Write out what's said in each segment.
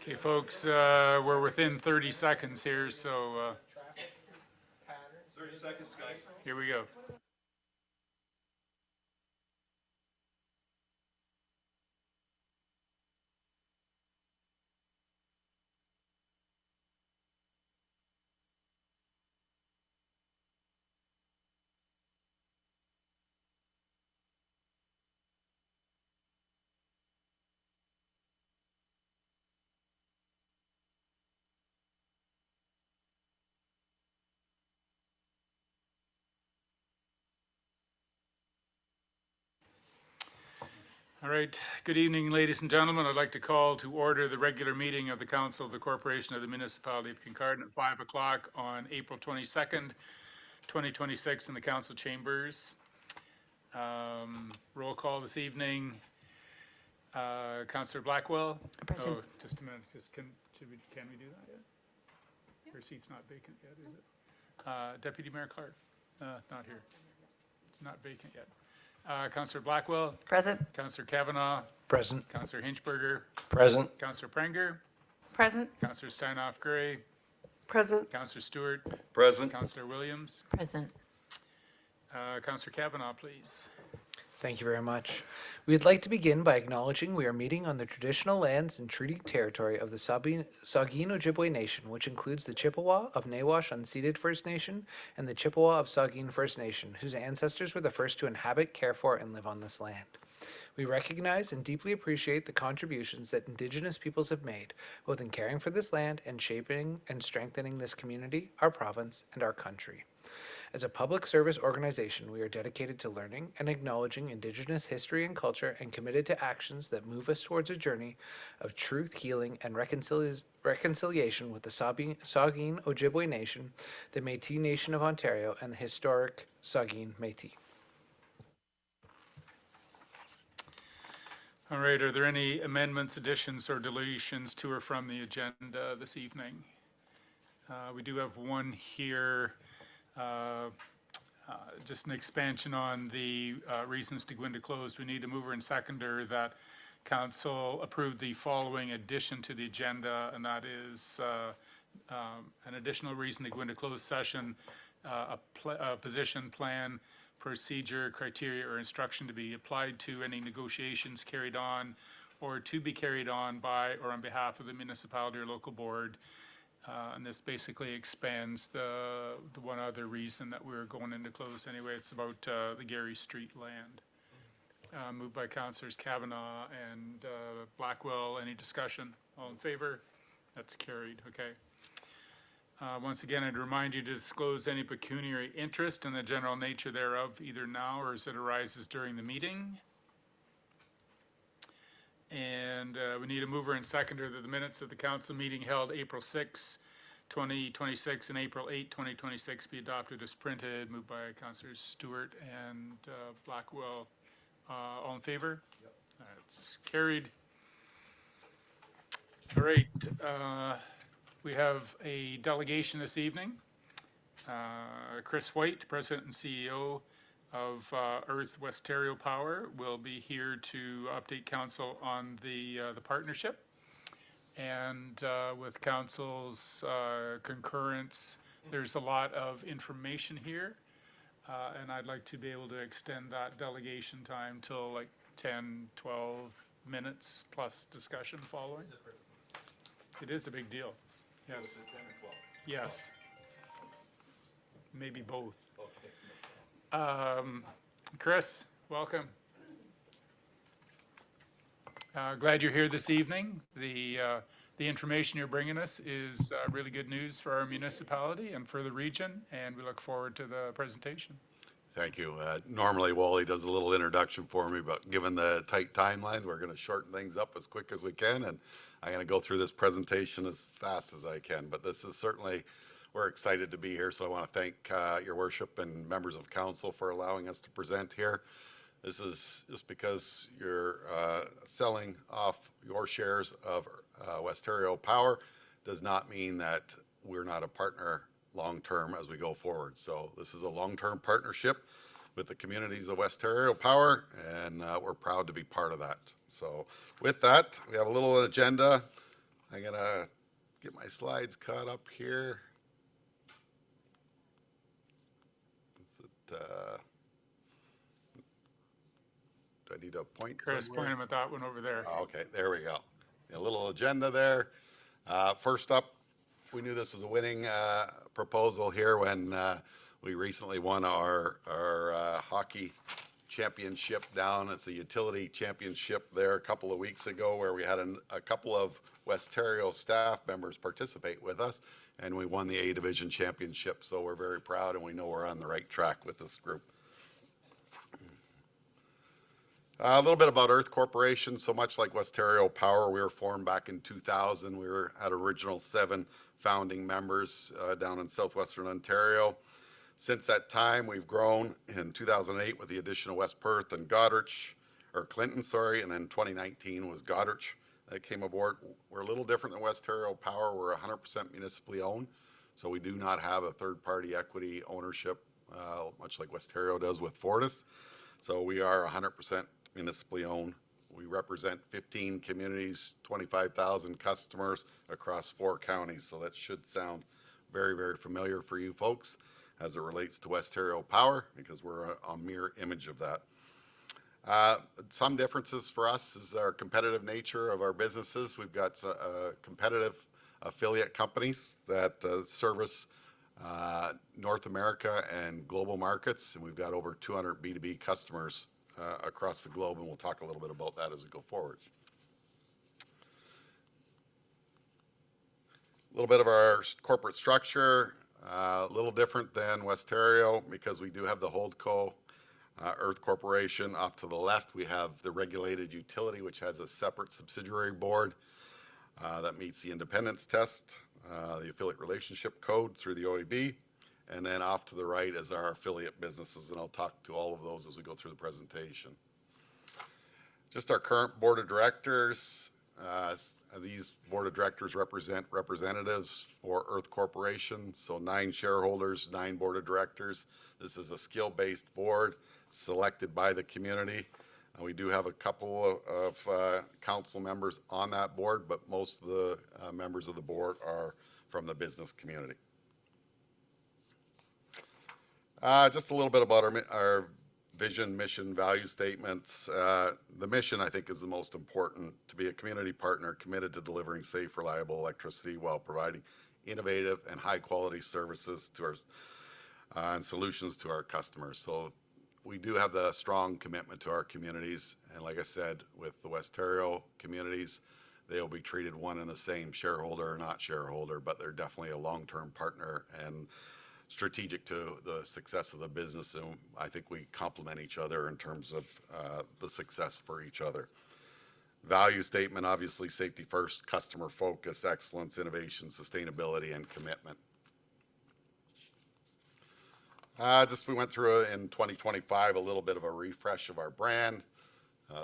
Okay, folks, we're within 30 seconds here, so 30 seconds, guys. here we go. All right, good evening, ladies and gentlemen. I'd like to call to order the regular meeting of the Council of the Corporation of the Municipality of Kincardine at 5 o'clock on April 22nd, 2026 in the council chambers. Roll call this evening. Councillor Blackwell. Present. Oh, just a minute. Can we do that yet? Her seat's not vacant yet, is it? Deputy Mayor Clark. Not here. It's not vacant yet. Councillor Blackwell. Present. Councillor Kavanaugh. Present. Councillor Hinchberger. Present. Councillor Prenger. Present. Councillor Steinoff Gray. Present. Councillor Stewart. Present. Councillor Williams. Present. Councillor Kavanaugh, please. Thank you very much. We'd like to begin by acknowledging we are meeting on the traditional lands and treaty territory of the Saugeen Ojibwe Nation, which includes the Chippewa of Nawash Unceded First Nation and the Chippewa of Saugeen First Nation, whose ancestors were the first to inhabit, care for, and live on this land. We recognize and deeply appreciate the contributions that Indigenous peoples have made, both in caring for this land and shaping and strengthening this community, our province, and our country. As a public service organization, we are dedicated to learning and acknowledging Indigenous history and culture and committed to actions that move us towards a journey of truth, healing, and reconciliation with the Saugeen Ojibwe Nation, the Métis Nation of Ontario, and the historic Saugeen Métis. All right, are there any amendments, additions, or deletions to or from the agenda this evening? We do have one here. Just an expansion on the reasons to go into closed. We need a mover and seconder that council approved the following addition to the agenda, and that is an additional reason to go into closed session, a position, plan, procedure, criteria, or instruction to be applied to any negotiations carried on or to be carried on by or on behalf of the municipality or local board. And this basically expands the one other reason that we're going into close anyway. It's about the Gary Street land. Moved by Councillors Kavanaugh and Blackwell. Any discussion? All in favor? That's carried. Okay. Once again, I'd remind you to disclose any pecuniary interest in the general nature thereof, either now or as it arises during the meeting. And we need a mover and seconder that the minutes of the council meeting held April 6, 2026 and April 8, 2026 be adopted as printed. Moved by Councillors Stewart and Blackwell. All in favor? Yep. That's carried. All right. We have a delegation this evening. Chris White, President and CEO of Earth Westario Power, will be here to update council on the partnership, and with council's concurrence, there's a lot of information here, and I'd like to be able to extend that delegation time till like 10, 12 minutes plus discussion following. It is a big deal. Yes. Yes. Maybe both. Chris, welcome. Glad you're here this evening. The information you're bringing us is really good news for our municipality and for the region, and we look forward to the presentation. Thank you. Normally Wally does a little introduction for me, but given the tight timeline, we're going to shorten things up as quick as we can, and I'm going to go through this presentation as fast as I can. But this is certainly, we're excited to be here, so I want to thank your worship and members of council for allowing us to present here. This is just because you're selling off your shares of Westario Power does not mean that we're not a partner long-term as we go forward. So this is a long-term partnership with the communities of Westario Power, and we're proud to be part of that. So with that, we have a little agenda. I'm gonna get my slides caught up here. Is it, do I need to point Chris, somewhere? point him at that one over there. Oh, okay, there we go. A little agenda there. First up, we knew this was a winning proposal here when we recently won our hockey championship down. It's a utility championship there a couple of weeks ago where we had a couple of Westario staff members participate with us, and we won the A Division championship. So we're very proud, and we know we're on the right track with this group. A little bit about Earth Corporation. So much like Westario Power, we were formed back in 2000. We had original 7 founding members down in southwestern Ontario. Since that time, we've grown in 2008 with the addition of West Perth and Goderich, or Clinton, sorry, and then 2019 was Goderich that came aboard. We're a little different than Westario Power. We're 100% municipally owned, so we do not have a third-party equity ownership, much like Westario does with Fortis. So we are 100% municipally owned. We represent 15 communities, 25,000 customers across 4 counties. So that should sound very, very familiar for you folks as it relates to Westario Power, because we're a mirror image of that. Some differences for us is our competitive nature of our businesses. We've got competitive affiliate companies that service North America and global markets, and we've got over 200 B2B customers across the globe, and we'll talk a little bit about that as we go forward. A little bit of our corporate structure, a little different than Westario because we do have the holdco, Earth Corporation. Off to the left, we have the regulated utility, which has a separate subsidiary board that meets the independence test, the affiliate relationship code through the OEB. And then off to the right is our affiliate businesses, and I'll talk to all of those as we go through the presentation. Just our current board of directors. These board of directors represent representatives for Earth Corporation, so 9 shareholders, 9 board of directors. This is a skill-based board selected by the community. We do have a couple of council members on that board, but most of the members of the board are from the business community. Just a little bit about our vision, mission, value statements. The mission, I think, is the most important: to be a community partner committed to delivering safe, reliable electricity while providing innovative and high-quality services to our and solutions to our customers. So we do have the strong commitment to our communities, and like I said, with the Westario communities, they will be treated one and the same, shareholder or not shareholder, but they're definitely a long-term partner and strategic to the success of the business, and I think we complement each other in terms of the success for each other. Value statement, obviously safety first, customer focus, excellence, innovation, sustainability, and commitment. We went through in 2025 a little bit of a refresh of our brand.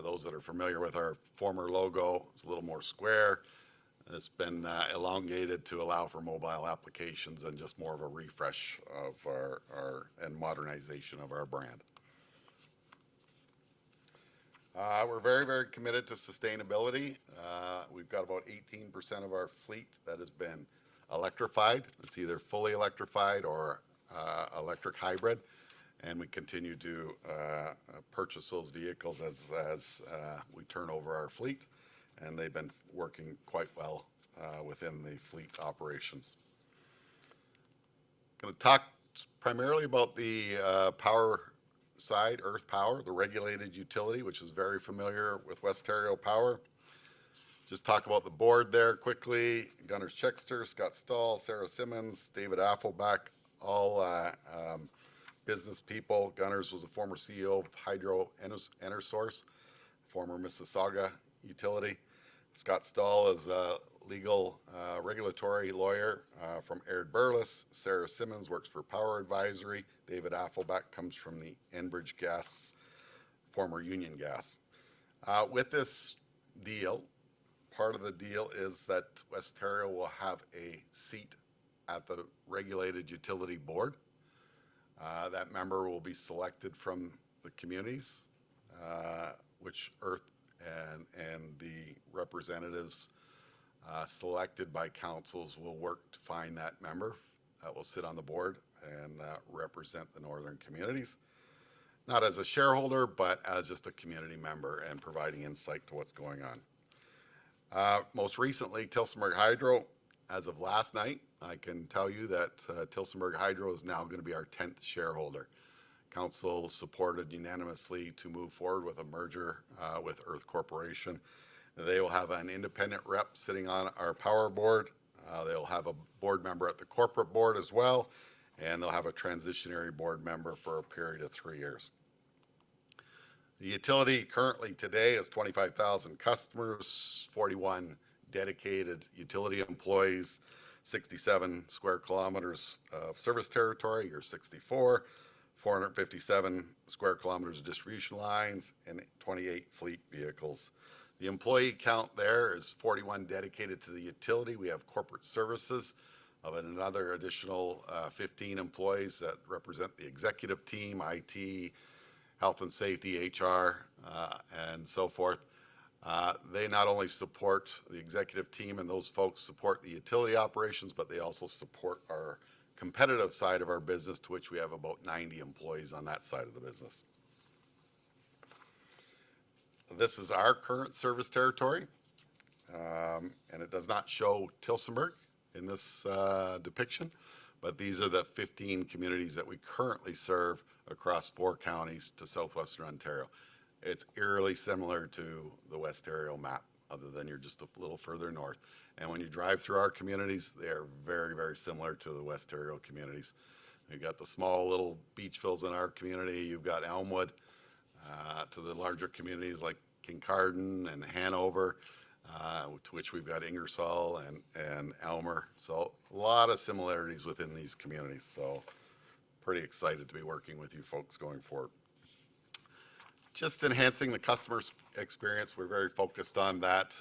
Those that are familiar with our former logo, it's a little more square. It's been elongated to allow for mobile applications and just more of a refresh of our and modernization of our brand. We're very, very committed to sustainability. We've got about 18% of our fleet that has been electrified. It's either fully electrified or electric hybrid, and we continue to purchase those vehicles as we turn over our fleet, and they've been working quite well within the fleet operations. I'm going to talk primarily about the power side, Earth Power, the regulated utility, which is very familiar with Westario Power. Just talk about the board there quickly. Gunners Chexter, Scott Stahl, Sarah Simmons, David Affelbach, all business people. Gunners was a former CEO of Hydro Enersource, former Mississauga utility. Scott Stahl is a legal regulatory lawyer from Aird Burles. Sarah Simmons works for Power Advisory. David Affelbach comes from the Enbridge Gas, former Union Gas. With this deal, part of the deal is that Westario will have a seat at the regulated utility board. That member will be selected from the communities, which Earth and the representatives selected by councils will work to find that member that will sit on the board and represent the northern communities. Not as a shareholder, but as just a community member and providing insight to what's going on. Most recently, Tillsonburg Hydro, as of last night, I can tell you that Tillsonburg Hydro is now going to be our 10th shareholder. Council supported unanimously to move forward with a merger with Earth Corporation. They will have an independent rep sitting on our power board. They'll have a board member at the corporate board as well, and they'll have a transitionary board member for a period of 3 years. The utility currently today is 25,000 customers, 41 dedicated utility employees, 67 square kilometers of service territory, or 64, 457 square kilometers of distribution lines, and 28 fleet vehicles. The employee count there is 41 dedicated to the utility. We have corporate services of another additional 15 employees that represent the executive team, IT, health and safety, HR, and so forth. They not only support the executive team and those folks support the utility operations, but they also support our competitive side of our business, to which we have about 90 employees on that side of the business. This is our current service territory, and it does not show Tillsonburg in this depiction, but these are the 15 communities that we currently serve across 4 counties to southwestern Ontario. It's eerily similar to the Westario map, other than you're just a little further north. And when you drive through our communities, they're very, very similar to the Westario communities. You've got the small little beach villas in our community. You've got Elmwood, to the larger communities like Kincardine and Hanover, to which we've got Ingersoll and Elmer. So a lot of similarities within these communities. So pretty excited to be working with you folks going forward. Just enhancing the customer experience. We're very focused on that.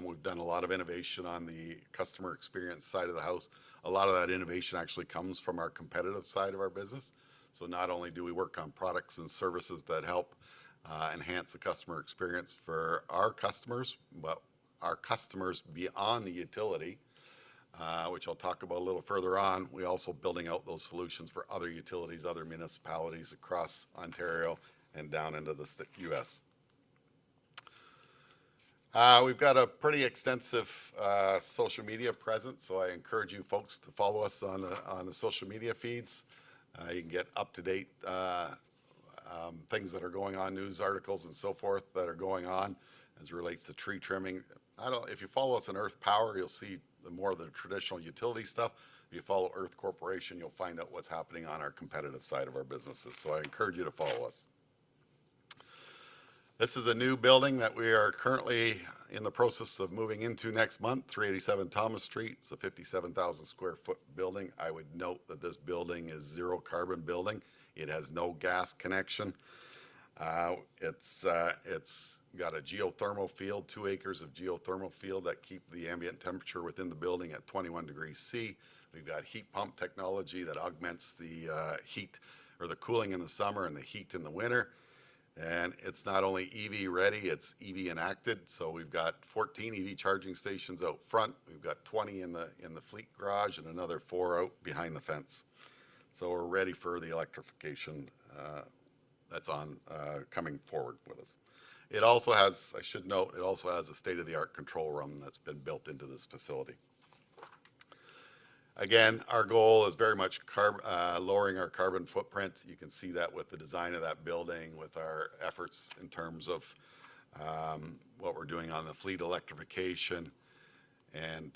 We've done a lot of innovation on the customer experience side of the house. A lot of that innovation actually comes from our competitive side of our business. So not only do we work on products and services that help enhance the customer experience for our customers, but our customers beyond the utility, which I'll talk about a little further on. We also building out those solutions for other utilities, other municipalities across Ontario and down into the U.S. We've got a pretty extensive social media presence, so I encourage you folks to follow us on the social media feeds. You can get up-to-date things that are going on, news articles and so forth that are going on as it relates to tree trimming. If you follow us on Earth Power, you'll see more of the traditional utility stuff. If you follow Earth Corporation, you'll find out what's happening on our competitive side of our businesses. So I encourage you to follow us. This is a new building that we are currently in the process of moving into next month, 387 Thomas Street. It's a 57,000 square foot building. I would note that this building is zero carbon building. It has no gas connection. It's got a geothermal field, 2 acres of geothermal field that keep the ambient temperature within the building at 21 degrees C. We've got heat pump technology that augments the heat or the cooling in the summer and the heat in the winter. And it's not only EV ready, it's EV enacted. So we've got 14 EV charging stations out front. We've got 20 in the fleet garage and another 4 out behind the fence. So we're ready for the electrification that's coming forward with us. It also has, I should note, it also has a state-of-the-art control room that's been built into this facility. Again, our goal is very much lowering our carbon footprint. You can see that with the design of that building, with our efforts in terms of what we're doing on the fleet electrification. And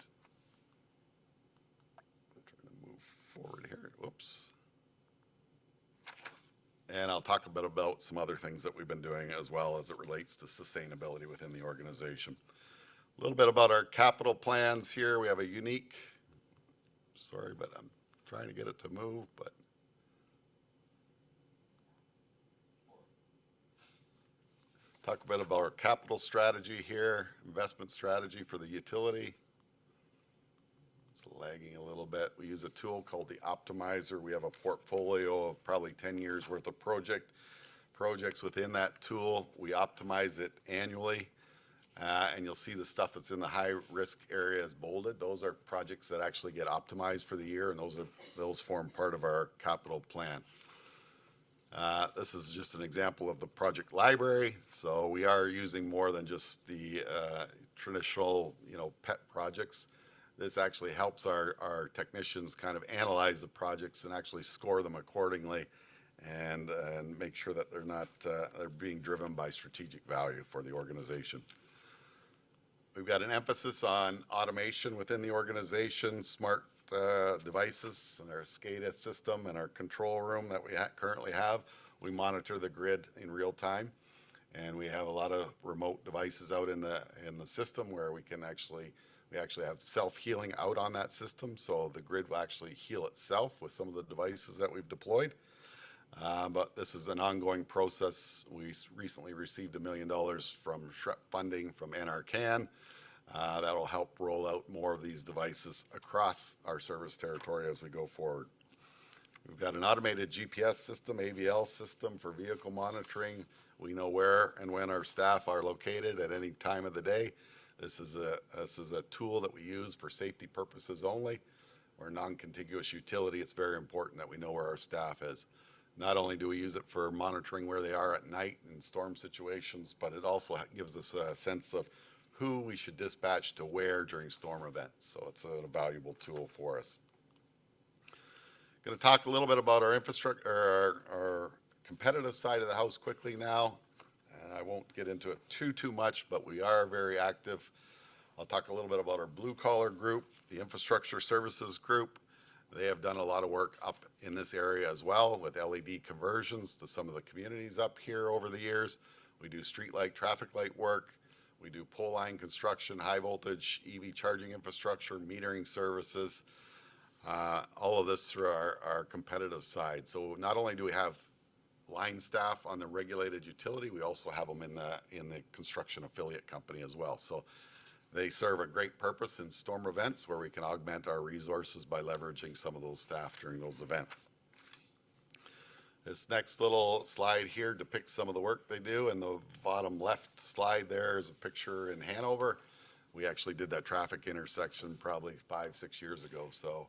I'm trying to move forward here. Whoops. And I'll talk a bit about some other things that we've been doing as well as it relates to sustainability within the organization. A little bit about our capital plans here. We have a unique, sorry, but I'm trying to get it to move, but talk a bit about our capital strategy here, investment strategy for the utility. It's lagging a little bit. We use a tool called the Optimizer. We have a portfolio of probably 10 years worth of projects within that tool. We optimize it annually. And you'll see the stuff that's in the high-risk areas bolded. Those are projects that actually get optimized for the year, and those form part of our capital plan. This is just an example of the project library. So we are using more than just the traditional, pet projects. This actually helps our technicians kind of analyze the projects and actually score them accordingly, and make sure that they're being driven by strategic value for the organization. We've got an emphasis on automation within the organization, smart devices, and our SCADA system and our control room that we currently have. We monitor the grid in real time, and we have a lot of remote devices out in the system where we actually have self-healing out on that system, so the grid will actually heal itself with some of the devices that we've deployed. But this is an ongoing process. We recently received $1 million from SHREP funding from NRCan. That will help roll out more of these devices across our service territory as we go forward. We've got an automated GPS system, AVL system for vehicle monitoring. We know where and when our staff are located at any time of the day. This is a tool that we use for safety purposes only. We're a non-contiguous utility. It's very important that we know where our staff is. Not only do we use it for monitoring where they are at night in storm situations, but it also gives us a sense of who we should dispatch to where during storm events. So it's a valuable tool for us. Going to talk a little bit about our infrastructure, our competitive side of the house quickly now. And I won't get into it too much, but we are very active. I'll talk a little bit about our blue collar group, the infrastructure services group. They have done a lot of work up in this area as well with LED conversions to some of the communities up here over the years. We do street light, traffic light work. We do pole line construction, high voltage EV charging infrastructure, metering services, all of this through our competitive side. So not only do we have line staff on the regulated utility, we also have them in the construction affiliate company as well. So they serve a great purpose in storm events where we can augment our resources by leveraging some of those staff during those events. This next little slide here depicts some of the work they do, and the bottom left slide there is a picture in Hanover. We actually did that traffic intersection probably 5-6 years ago. So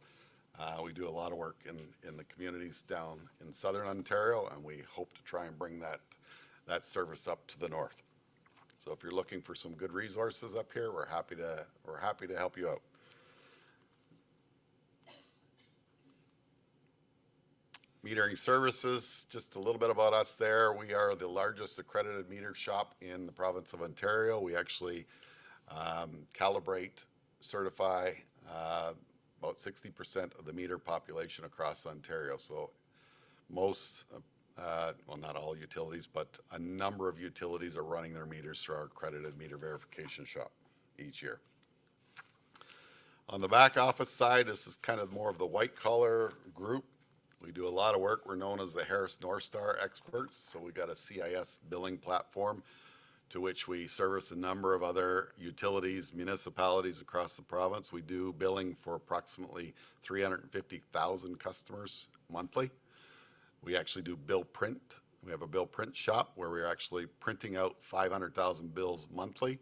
we do a lot of work in the communities down in southern Ontario, and we hope to try and bring that service up to the north. So if you're looking for some good resources up here, we're happy to help you out. Metering services, just a little bit about us there. We are the largest accredited meter shop in the province of Ontario. We actually calibrate, certify about 60% of the meter population across Ontario. So most, well, not all utilities, but a number of utilities are running their meters through our accredited meter verification shop each year. On the back office side, this is kind of more of the white collar group. We do a lot of work. We're known as the Harris North Star experts. So we've got a CIS billing platform to which we service a number of other utilities, municipalities across the province. We do billing for approximately 350,000 customers monthly. We actually do bill print. We have a bill print shop where we're actually printing out 500,000 bills monthly.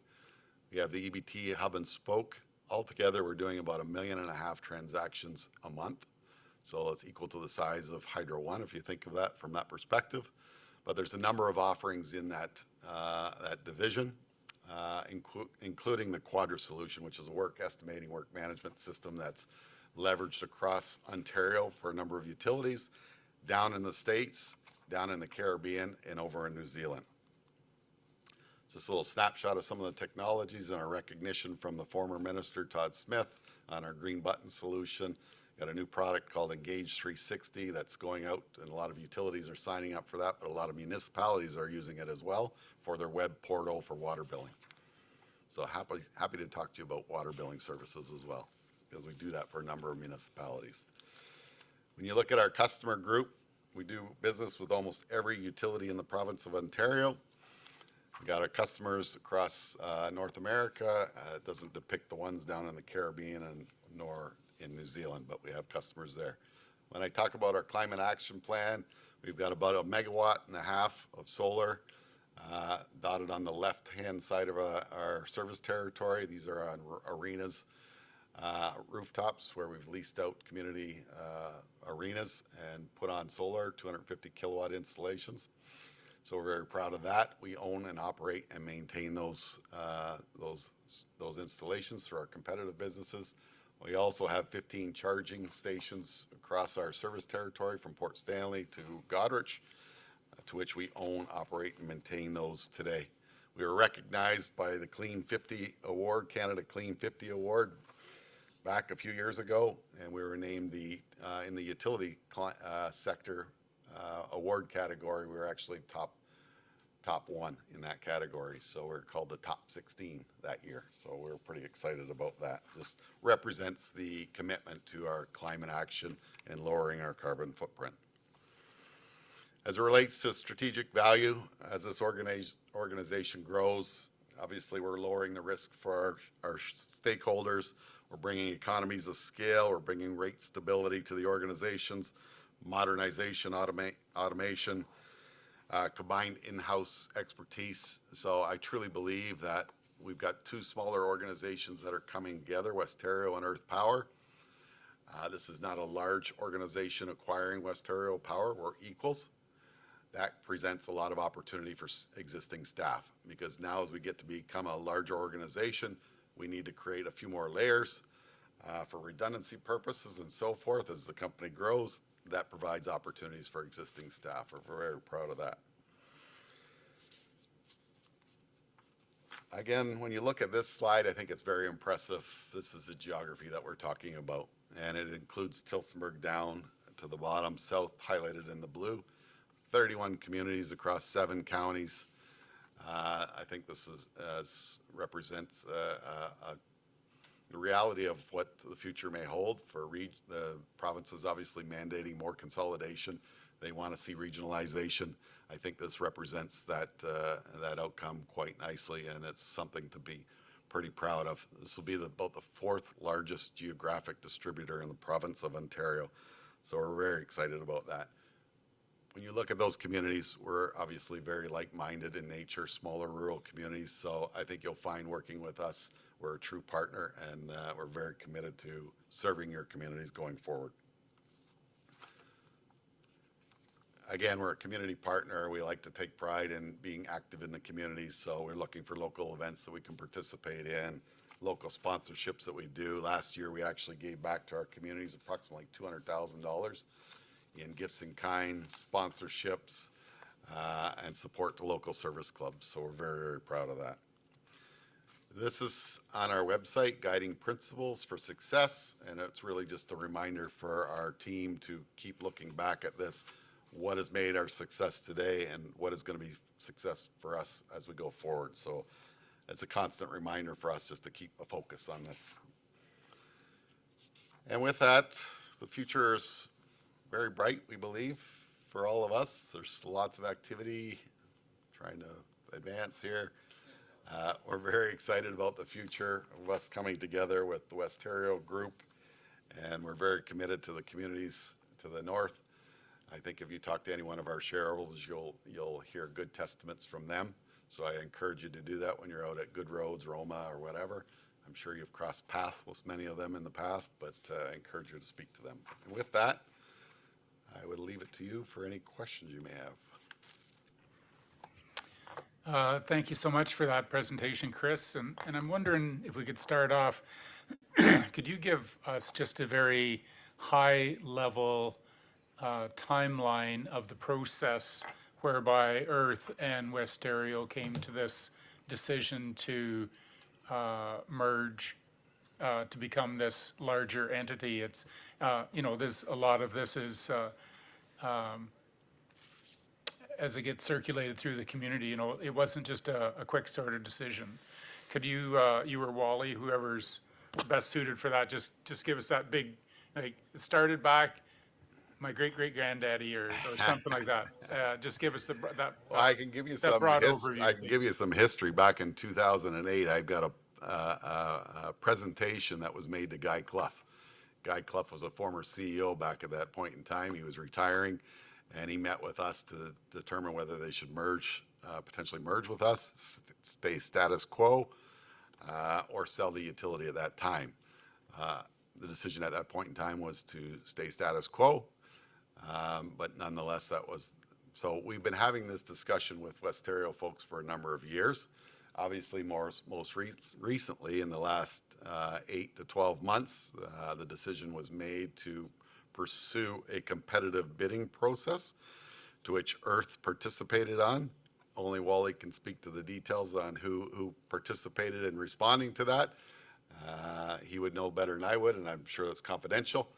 We have the EBT hub and spoke. Altogether, we're doing about 1.5 million transactions a month. So it's equal to the size of Hydro One, if you think of that from that perspective. But there's a number of offerings in that division, including the Quadra solution, which is a work estimating, work management system that's leveraged across Ontario for a number of utilities, down in the States, down in the Caribbean, and over in New Zealand. Just a little snapshot of some of the technologies and our recognition from the former Minister Todd Smith on our green button solution. Got a new product called Engage 360 that's going out, and a lot of utilities are signing up for that, but a lot of municipalities are using it as well for their web portal for water billing. So happy to talk to you about water billing services as well, because we do that for a number of municipalities. When you look at our customer group, we do business with almost every utility in the province of Ontario. We got our customers across North America. It doesn't depict the ones down in the Caribbean and nor in New Zealand, but we have customers there. When I talk about our climate action plan, we've got about 1.5 megawatts of solar Dotted on the left-hand side of our service territory, these are on arenas, rooftops where we've leased out community arenas and put on solar 250 kilowatt installations. So we're very proud of that. We own and operate and maintain those installations through our competitive businesses. We also have 15 charging stations across our service territory from Port Stanley to Goderich, to which we own, operate, and maintain those today. We were recognized by the Clean 50 Award, Canada Clean 50 Award, back a few years ago, and we were named in the utility sector award category. We were actually top one in that category, so we're called the top 16 that year. So we're pretty excited about that. This represents the commitment to our climate action and lowering our carbon footprint. As it relates to strategic value, as this organization grows, obviously we're lowering the risk for our stakeholders. We're bringing economies of scale. We're bringing rate stability to the organizations, modernization, automation, combined in-house expertise. So I truly believe that we've got two smaller organizations that are coming together, Westerio and Earth Power. This is not a large organization acquiring Westerio Power. We're equals. That presents a lot of opportunity for existing staff, because now as we get to become a larger organization, we need to create a few more layers for redundancy purposes and so forth. As the company grows, that provides opportunities for existing staff. We're very proud of that. Again, when you look at this slide, I think it's very impressive. This is the geography that we're talking about, and it includes Tillsonburg down to the bottom, south highlighted in the blue. 31 communities across 7 counties. I think this represents the reality of what the future may hold for the provinces. Obviously mandating more consolidation. They want to see regionalization. I think this represents that outcome quite nicely, and it's something to be pretty proud of. This will be about the 4th largest geographic distributor in the province of Ontario. So we're very excited about that. When you look at those communities, we're obviously very like-minded in nature, smaller rural communities. So I think you'll find working with us, we're a true partner, and we're very committed to serving your communities going forward. Again, we're a community partner. We like to take pride in being active in the communities. So we're looking for local events that we can participate in, local sponsorships that we do. Last year, we actually gave back to our communities approximately $200,000 in gifts in kind, sponsorships, and support to local service clubs. So we're very, very proud of that. This is on our website, Guiding Principles for Success, and it's really just a reminder for our team to keep looking back at this, what has made our success today and what is going to be success for us as we go forward. So it's a constant reminder for us just to keep a focus on this. And with that, the future is very bright, we believe, for all of us. There's lots of activity trying to advance here. We're very excited about the future of us coming together with the Westerio Group, and we're very committed to the communities to the north. I think if you talk to any one of our shareholders, you'll hear good testaments from them. So I encourage you to do that when you're out at Good Roads, Roma, or whatever. I'm sure you've crossed paths with many of them in the past, but I encourage you to speak to them. And with that, I would leave it to you for any questions you may have. Thank you so much for that presentation, Chris. And I'm wondering if we could start off, could you give us just a very high-level timeline of the process whereby Earth and Westerio came to this decision to merge to become this larger entity? It's, there's a lot of this is, as it gets circulated through the community, it wasn't just a quick sort of decision. Could you, you or Wally, whoever's best suited for that, just give us that big, like, it started back my great-great-granddaddy or something like that. Just give us that. Well, I can give you some broad overview, I can give you some history. Back in 2008, I've got a presentation that was made to Guy Clough. Guy Clough was a former CEO back at that point in time. He was retiring, and he met with us to determine whether they should merge potentially merge with us, stay status quo, or sell the utility at that time. The decision at that point in time was to stay status quo, but nonetheless, that was, so we've been having this discussion with Westerio folks for a number of years. Obviously, most recently, in the last 8 to 12 months, the decision was made to pursue a competitive bidding process to which Earth participated on. Only Wally can speak to the details on who participated in responding to that. He would know better than I would, and I'm sure that's confidential.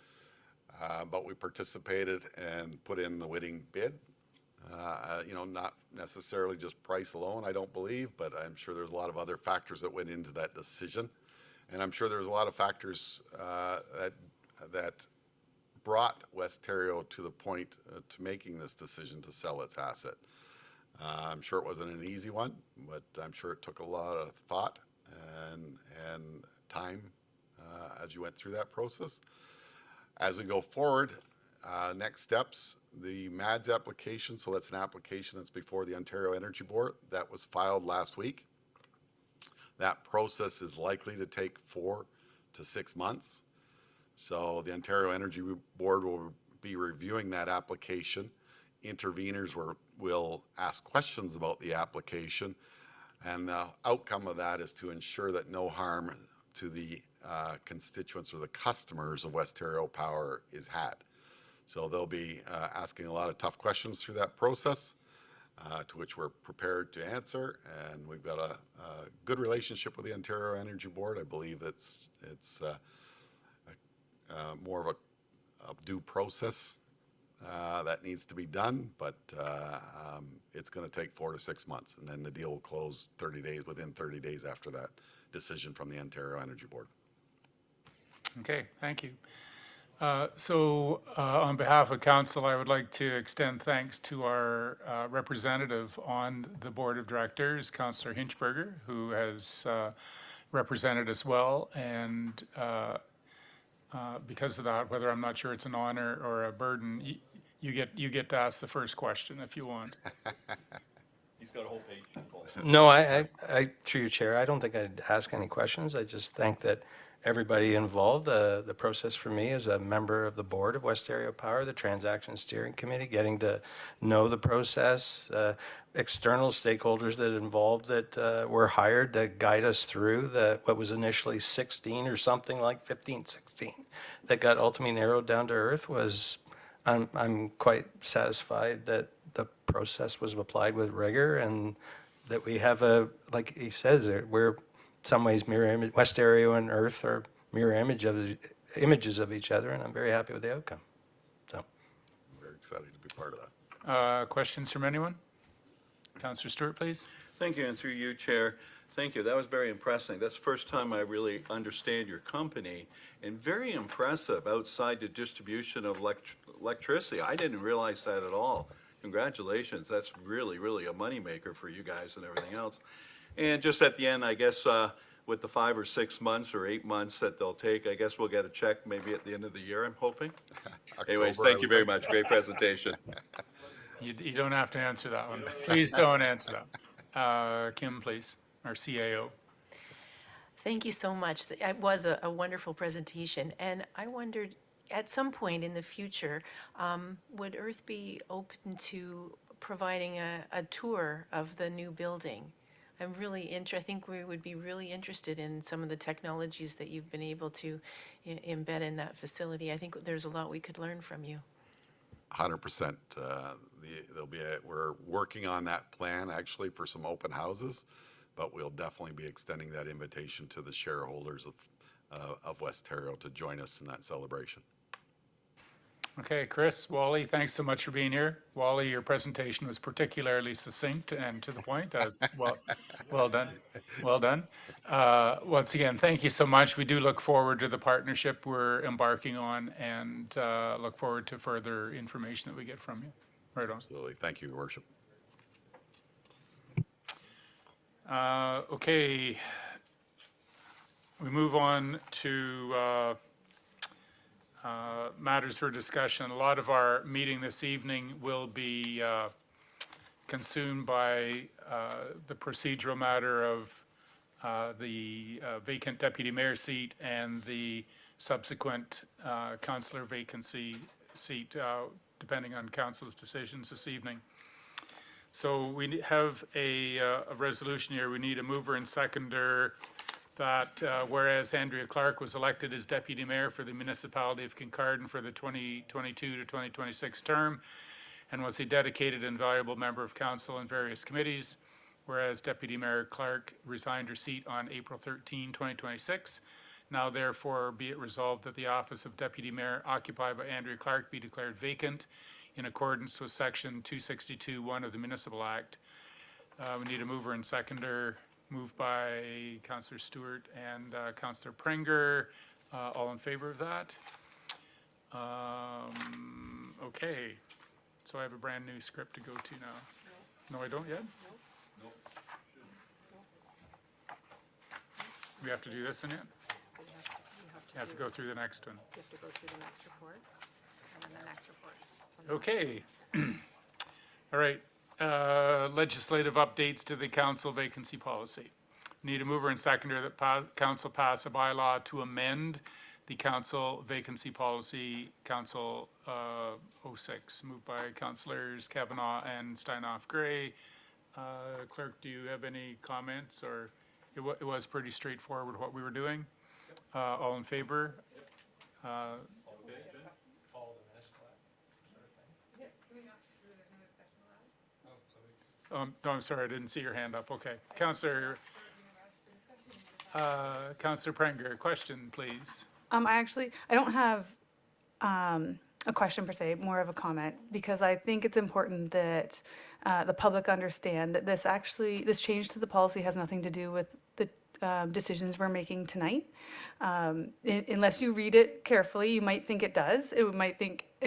But we participated and put in the winning bid. Not necessarily just price alone, I don't believe, but I'm sure there's a lot of other factors that went into that decision. And I'm sure there's a lot of factors that brought Westerio to the point to making this decision to sell its asset. I'm sure it wasn't an easy one, but I'm sure it took a lot of thought and time as you went through that process. As we go forward, next steps, the MADS application, so that's an application that's before the Ontario Energy Board, that was filed last week. That process is likely to take 4 to 6 months. So the Ontario Energy Board will be reviewing that application. Interveners will ask questions about the application, and the outcome of that is to ensure that no harm to the constituents or the customers of Westerio Power is had. So they'll be asking a lot of tough questions through that process, to which we're prepared to answer, and we've got a good relationship with the Ontario Energy Board. I believe it's more of a due process that needs to be done, but it's going to take 4 to 6 months, and then the deal will close within 30 days after that decision from the Ontario Energy Board. Okay, thank you. On behalf of council, I would like to extend thanks to our representative on the board of directors, Councillor Hinchberger, who has represented us well, and because of that, whether I'm not sure it's an honor or a burden, you get to ask the first question if you want. He's got a whole page full. No, I through your chair, I don't think I'd ask any questions. I just think that everybody involved, the process for me as a member of the board of Westerio Power, the Transaction Steering Committee, getting to know the process, external stakeholders that involved that were hired to guide us through what was initially 16 or something like 15, 16, that got ultimately narrowed down to earth was, I'm quite satisfied that the process was applied with rigor and that we have like he says, we're some ways mirror image, Westerio and Earth are mirror images of each other, and I'm very happy with the outcome. So, I'm very excited to be part of that. Questions from anyone? Councillor Stewart, please. Thank you, and through you, Chair. Thank you. That was very impressive. That's the first time I really understand your company, and very impressive outside the distribution of electricity. I didn't realize that at all. Congratulations. That's really, really a moneymaker for you guys and everything else. And just at the end, I guess with the 5 or 6 months or 8 months that they'll take, I guess we'll get a check maybe at the end of the year, I'm hoping. Anyways, thank you very much. Great presentation. You don't have to answer that one. Please don't answer that. Kim, please, our CAO. Thank you so much. It was a wonderful presentation, and I wondered, at some point in the future, would Earth be open to providing a tour of the new building? I'm really I think we would be really interested in some of the technologies that you've been able to embed in that facility. I think there's a lot we could learn from you. 100%. We're working on that plan actually for some open houses, but we'll definitely be extending that invitation to the shareholders of Westerio to join us in that celebration. Okay, Chris, Wally, thanks so much for being here. Wally, your presentation was particularly succinct and to the point. As well, well done, well done. Once again, thank you so much. We do look forward to the partnership we're embarking on, and look forward to further information that we get from you. Right on. Absolutely. Thank you, Your Worship. Okay, we move on to matters for discussion. A lot of our meeting this evening will be consumed by the procedural matter of the vacant deputy mayor seat and the subsequent councillor vacancy seat, depending on council's decisions this evening. So we have a resolution here. We need a mover and seconder that whereas Andrea Clark was elected as deputy mayor for the municipality of Kincardine for the 2022 to 2026 term and was a dedicated and valuable member of council and various committees, whereas Deputy Mayor Clark resigned her seat on April 13, 2026. Now therefore be it resolved that the office of Deputy Mayor occupied by Andrea Clark be declared vacant in accordance with Section 262(1) of the Municipal Act. We need a mover and seconder. Moved by Councillor Stewart and Councillor Prenger. All in favor of that? Okay. So I have a brand new script to go to now. No, I don't yet? No. We have to do this in it? You have to go through the next one. You have to go through the next report, and then the next report. Okay. All right. Legislative updates to the council vacancy policy. Need a mover and seconder that council pass a bylaw to amend the council vacancy policy, Council 06, moved by councillors Kavanagh and Steinoff Gray. Clerk, do you have any comments, or it was pretty straightforward what we were doing? All in favor? No, I'm sorry, I didn't see your hand up. Okay. Councillor Prenger, question, please. I don't have a question per se, more of a comment, because I think it's important that the public understand that this change to the policy has nothing to do with the decisions we're making tonight. Unless you read it carefully, you might think it does. It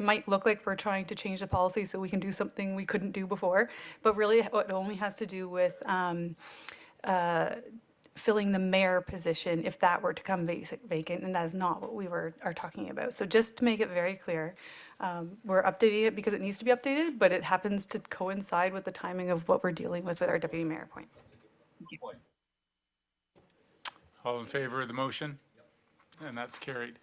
might look like we're trying to change the policy so we can do something we couldn't do before, but really it only has to do with filling the mayor position if that were to come vacant, and that is not what we are talking about. So just to make it very clear, we're updating it because it needs to be updated, but it happens to coincide with the timing of what we're dealing with our deputy mayor appointment. All in favor of the motion? And that's carried.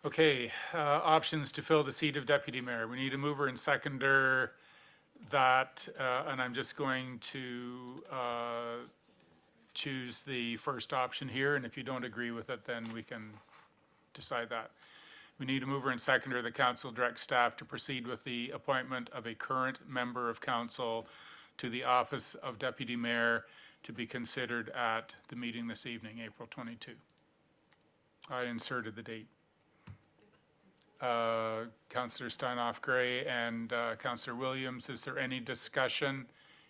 Okay, options to fill the seat of deputy mayor. We need a mover and seconder that, and I'm just going to choose the first option here, and if you don't agree with it, then we can decide that. We need a mover and seconder that council directs staff to proceed with the appointment of a current member of council to the office of deputy mayor to be considered at the meeting this evening, April 22. I inserted the date. Councillor Steinoff Gray and Councillor Williams, is there any discussion?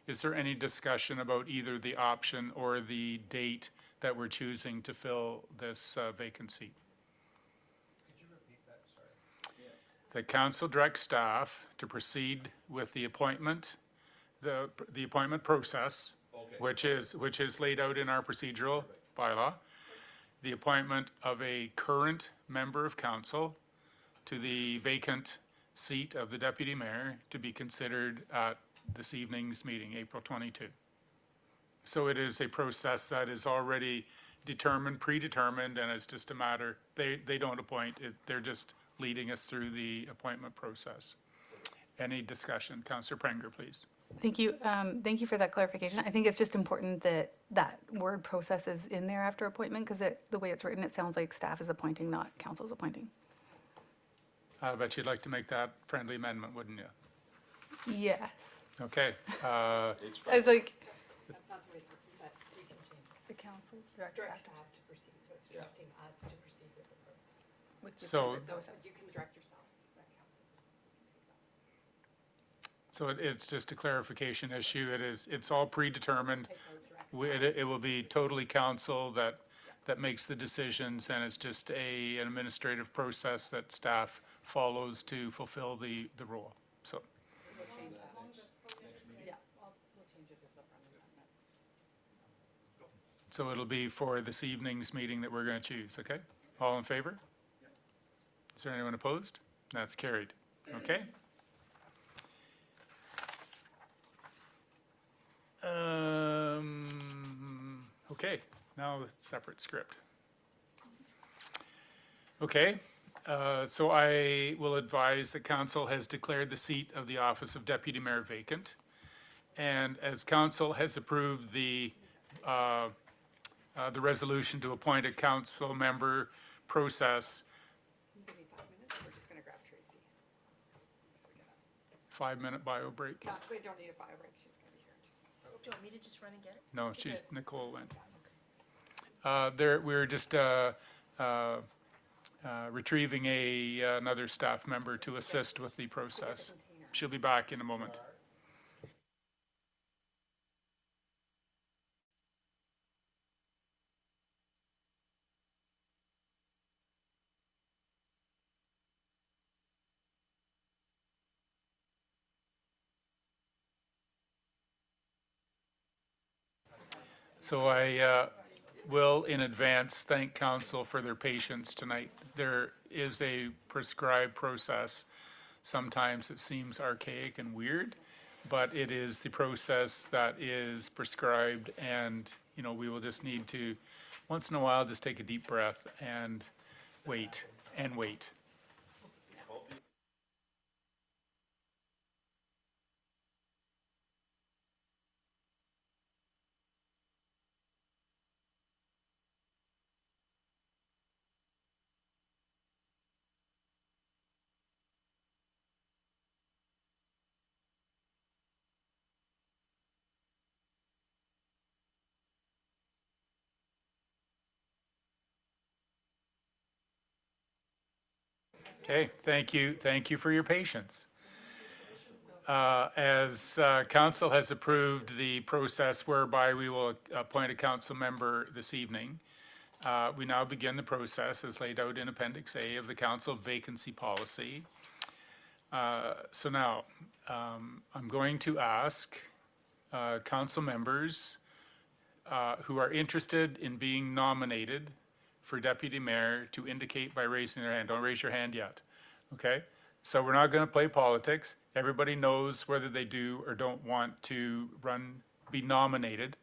Is there any discussion about either the option or the date that we're choosing to fill this vacancy? Could you repeat that? Sorry. The council directs staff to proceed with the appointment, the appointment process, which is laid out in our procedural bylaw, the appointment of a current member of council to the vacant seat of the deputy mayor to be considered at this evening's meeting, April 22. So it is a process that is already determined, predetermined, and it's just a matter, they don't appoint, they're just leading us through the appointment process. Any discussion? Councillor Prenger, please. Thank you. Thank you for that clarification. I think it's just important that that word process is in there after appointment, because the way it's written, it sounds like staff is appointing, not council's appointing. I bet you'd like to make that friendly amendment, wouldn't you? Yes. Okay. I was like, That's not the way it's written, but we can change it. the council directs Direct staff staff to proceed, so it's directing us to proceed with the process. with the So- appointment So process. you can direct yourself, that council. So it's just a clarification issue. It's all predetermined. It will be totally council that makes the decisions, and it's just an administrative process that staff follows to fulfill the role. So, Yeah, we'll change it to supplement amendment. so it'll be for this evening's meeting that we're going to choose, okay? All in favor? Is there anyone opposed? That's carried. Okay. Okay, now separate script. Okay, so I will advise that council has declared the seat of the office of deputy mayor vacant. And as council has approved the resolution to appoint a council member process. Give me 5 minutes, we're just gonna grab Tracy. 5-minute bio break. No, we don't need a bio break, she's gonna be here. Do you want me to just run and get it? No, Nicole went. We're just retrieving another staff member to assist with the process. She'll be back in a moment. So I will in advance thank council for their patience tonight. There is a prescribed process. Sometimes it seems archaic and weird, but it is the process that is prescribed, and we will just need to, once in a while, just take a deep breath and wait and wait. Okay, thank you for your patience. As council has approved the process whereby we will appoint a council member this evening, we now begin the process as laid out in Appendix A of the council vacancy policy. So now, I'm going to ask council members who are interested in being nominated for deputy mayor to indicate by raising their hand. Don't raise your hand yet, okay? So we're not going to play politics. Everybody knows whether they do or don't want to be nominated.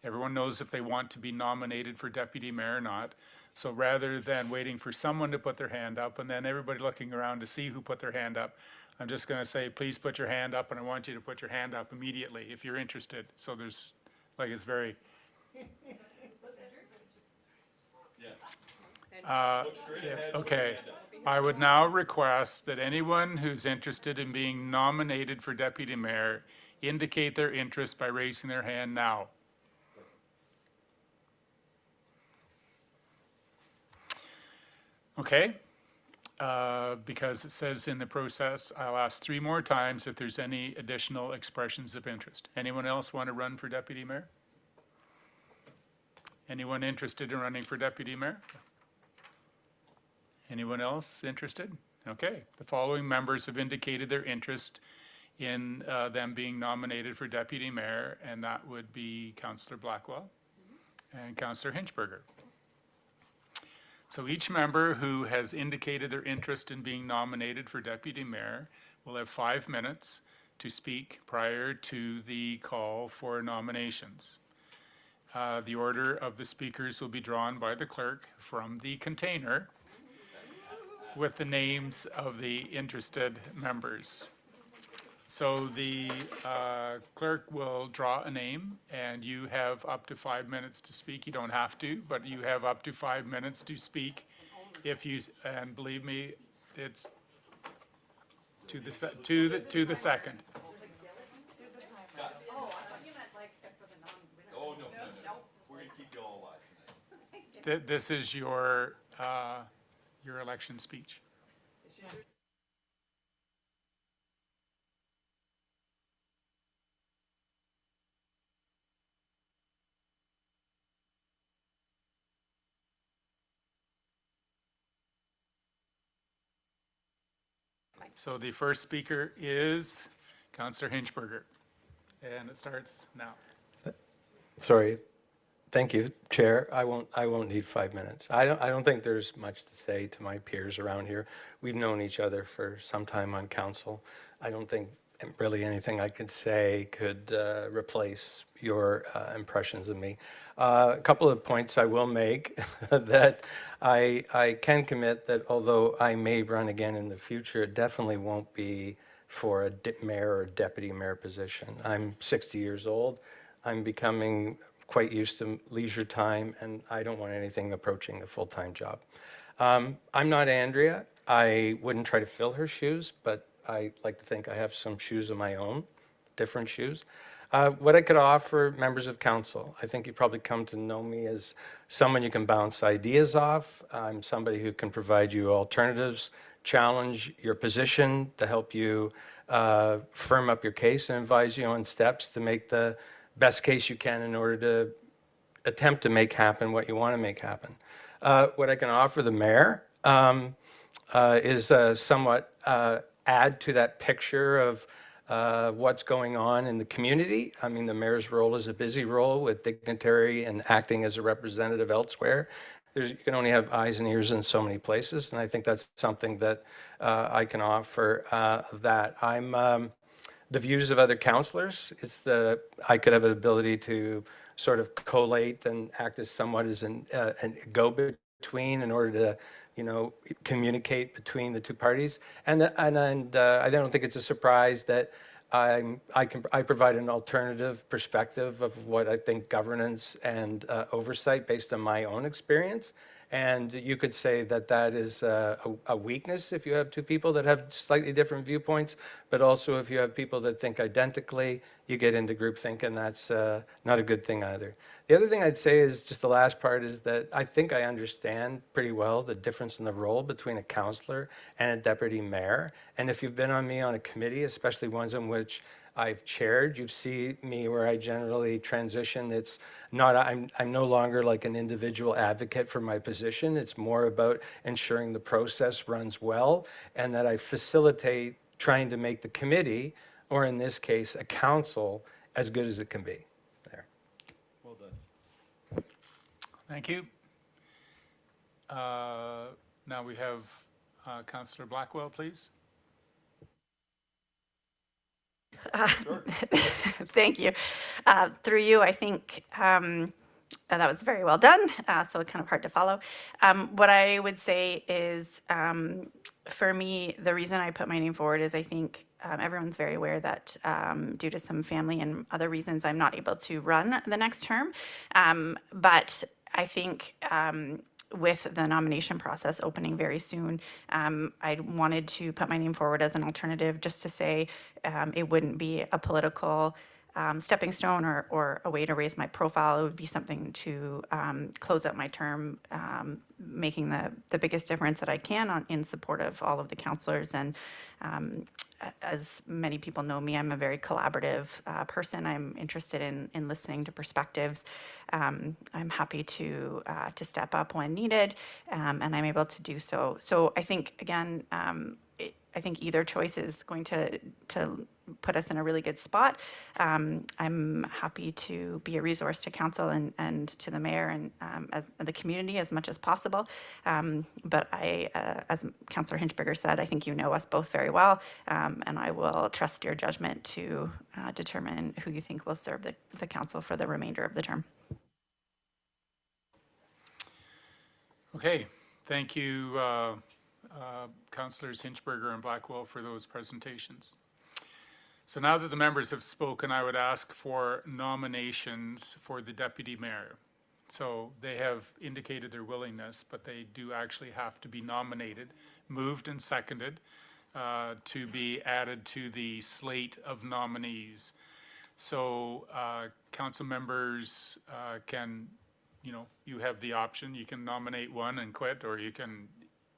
Everyone knows if they want to be nominated for deputy mayor or not. So rather than waiting for someone to put their hand up and then everybody looking around to see who put their hand up, I'm just going to say, please put your hand up, and I want you to put your hand up immediately if you're interested. So there's, it's very... Okay, I would now request that anyone who's interested in being nominated for deputy mayor indicate their interest by raising their hand now. Okay, because it says in the process, I'll ask 3 more times if there's any additional expressions of interest. Anyone else want to run for deputy mayor? Anyone interested in running for deputy mayor? Anyone else interested? Okay, the following members have indicated their interest in them being nominated for deputy mayor, and that would be Councillor Blackwell and Councillor Hinchberger. So each member who has indicated their interest in being nominated for deputy mayor will have 5 minutes to speak prior to the call for nominations. The order of the speakers will be drawn by the clerk from the container with the names of the interested members. So the clerk will draw a name, and you have up to 5 minutes to speak. You don't have to, but you have up to 5 minutes to speak. And believe me, it's to the second. Oh, I thought you meant like for the non-winner. Oh, no. We're going to keep you all alive tonight. This is your election speech. So the first speaker is Councillor Hinchberger, and it starts now. Sorry. Thank you, Chair. I won't need 5 minutes. I don't think there's much to say to my peers around here. We've known each other for some time on council. I don't think really anything I could say could replace your impressions of me. A couple of points I will make that I can commit that although I may run again in the future, it definitely won't be for a mayor or deputy mayor position. I'm 60 years old. I'm becoming quite used to leisure time, and I don't want anything approaching a full-time job. I'm not Andrea. I wouldn't try to fill her shoes, but I like to think I have some shoes of my own, different shoes. What I could offer members of council, I think you probably come to know me as someone you can bounce ideas off. I'm somebody who can provide you alternatives, challenge your position to help you firm up your case and advise you on steps to make the best case you can in order to attempt to make happen what you want to make happen. What I can offer the mayor is somewhat add to that picture of what's going on in the community. I mean, the mayor's role is a busy role with dignitary and acting as a representative elsewhere. You can only have eyes and ears in so many places, and I think that's something that I can offer that. I'm the views of other councillors. I could have an ability to sort of collate and act as somewhat as a go-between in order to, communicate between the two parties. And I don't think it's a surprise that I provide an alternative perspective of what I think governance and oversight based on my own experience. And you could say that that is a weakness if you have two people that have slightly different viewpoints, but also if you have people that think identically, you get into groupthink, and that's not a good thing either. The other thing I'd say is just the last part is that I think I understand pretty well the difference in the role between a councillor and a deputy mayor. And if you've been on me on a committee, especially ones in which I've chaired, you've seen me where I generally transition. It's not, I'm no longer like an individual advocate for my position. It's more about ensuring the process runs well and that I facilitate trying to make the committee, or in this case, a council, as good as it can be. There. Well done. Thank you. Now we have Councillor Blackwell, please. Thank you. Through you, I think that was very well done, so kind of hard to follow. What I would say is, for me, the reason I put my name forward is I think everyone's very aware that due to some family and other reasons, I'm not able to run the next term. But I think with the nomination process opening very soon, I wanted to put my name forward as an alternative just to say it wouldn't be a political stepping stone or a way to raise my profile. It would be something to close out my term, making the biggest difference that I can in support of all of the councillors. And as many people know me, I'm a very collaborative person. I'm interested in listening to perspectives. I'm happy to step up when needed, and I'm able to do so. So I think, again, I think either choice is going to put us in a really good spot. I'm happy to be a resource to council and to the mayor and as the community as much as possible. But as Councillor Hinchberger said, I think you know us both very well, and I will trust your judgment to determine who you think will serve the council for the remainder of the term. Okay, thank you, Councillors Hinchberger and Blackwell, for those presentations. So now that the members have spoken, I would ask for nominations for the deputy mayor. So they have indicated their willingness, but they do actually have to be nominated, moved and seconded, to be added to the slate of nominees. So council members can, you have the option. You can nominate one and quit, or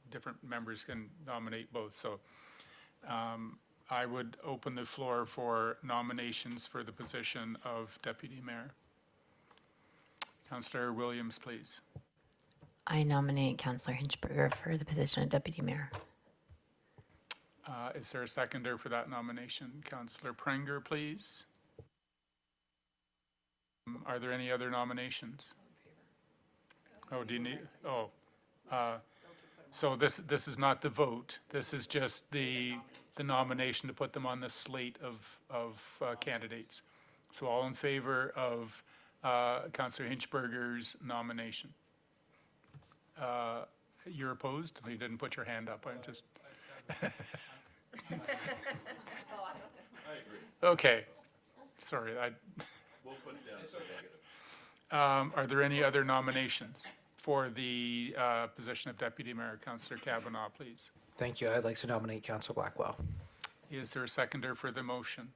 different members can nominate both. So I would open the floor for nominations for the position of deputy mayor. Councillor Williams, please. I nominate Councillor Hinchberger for the position of deputy mayor. Is there a seconder for that nomination? Councillor Prenger, please. Are there any other nominations? Oh, do you need? Oh, so this is not the vote. This is just the the nomination to put them on the slate of candidates. So all in favor of Councillor Hinchberger's nomination? You're opposed? You didn't put your hand up. I'm just. Okay. Sorry. We'll put it down as a negative. Are there any other nominations for the position of Deputy Mayor? Councillor Kavanaugh, please. Thank you. I'd like to nominate Councillor Blackwell. Is there a seconder for the motion?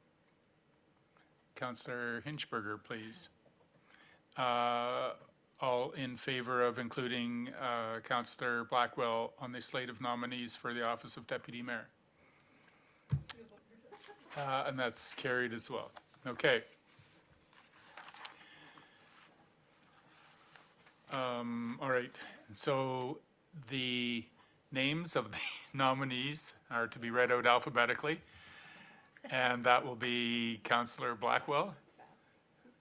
Councillor Hinchberger, please. All in favor of including Councillor Blackwell on the slate of nominees for the office of Deputy Mayor? And that's carried as well. Okay. All right. So the names of the nominees are to be read out alphabetically. And that will be Councillor Blackwell,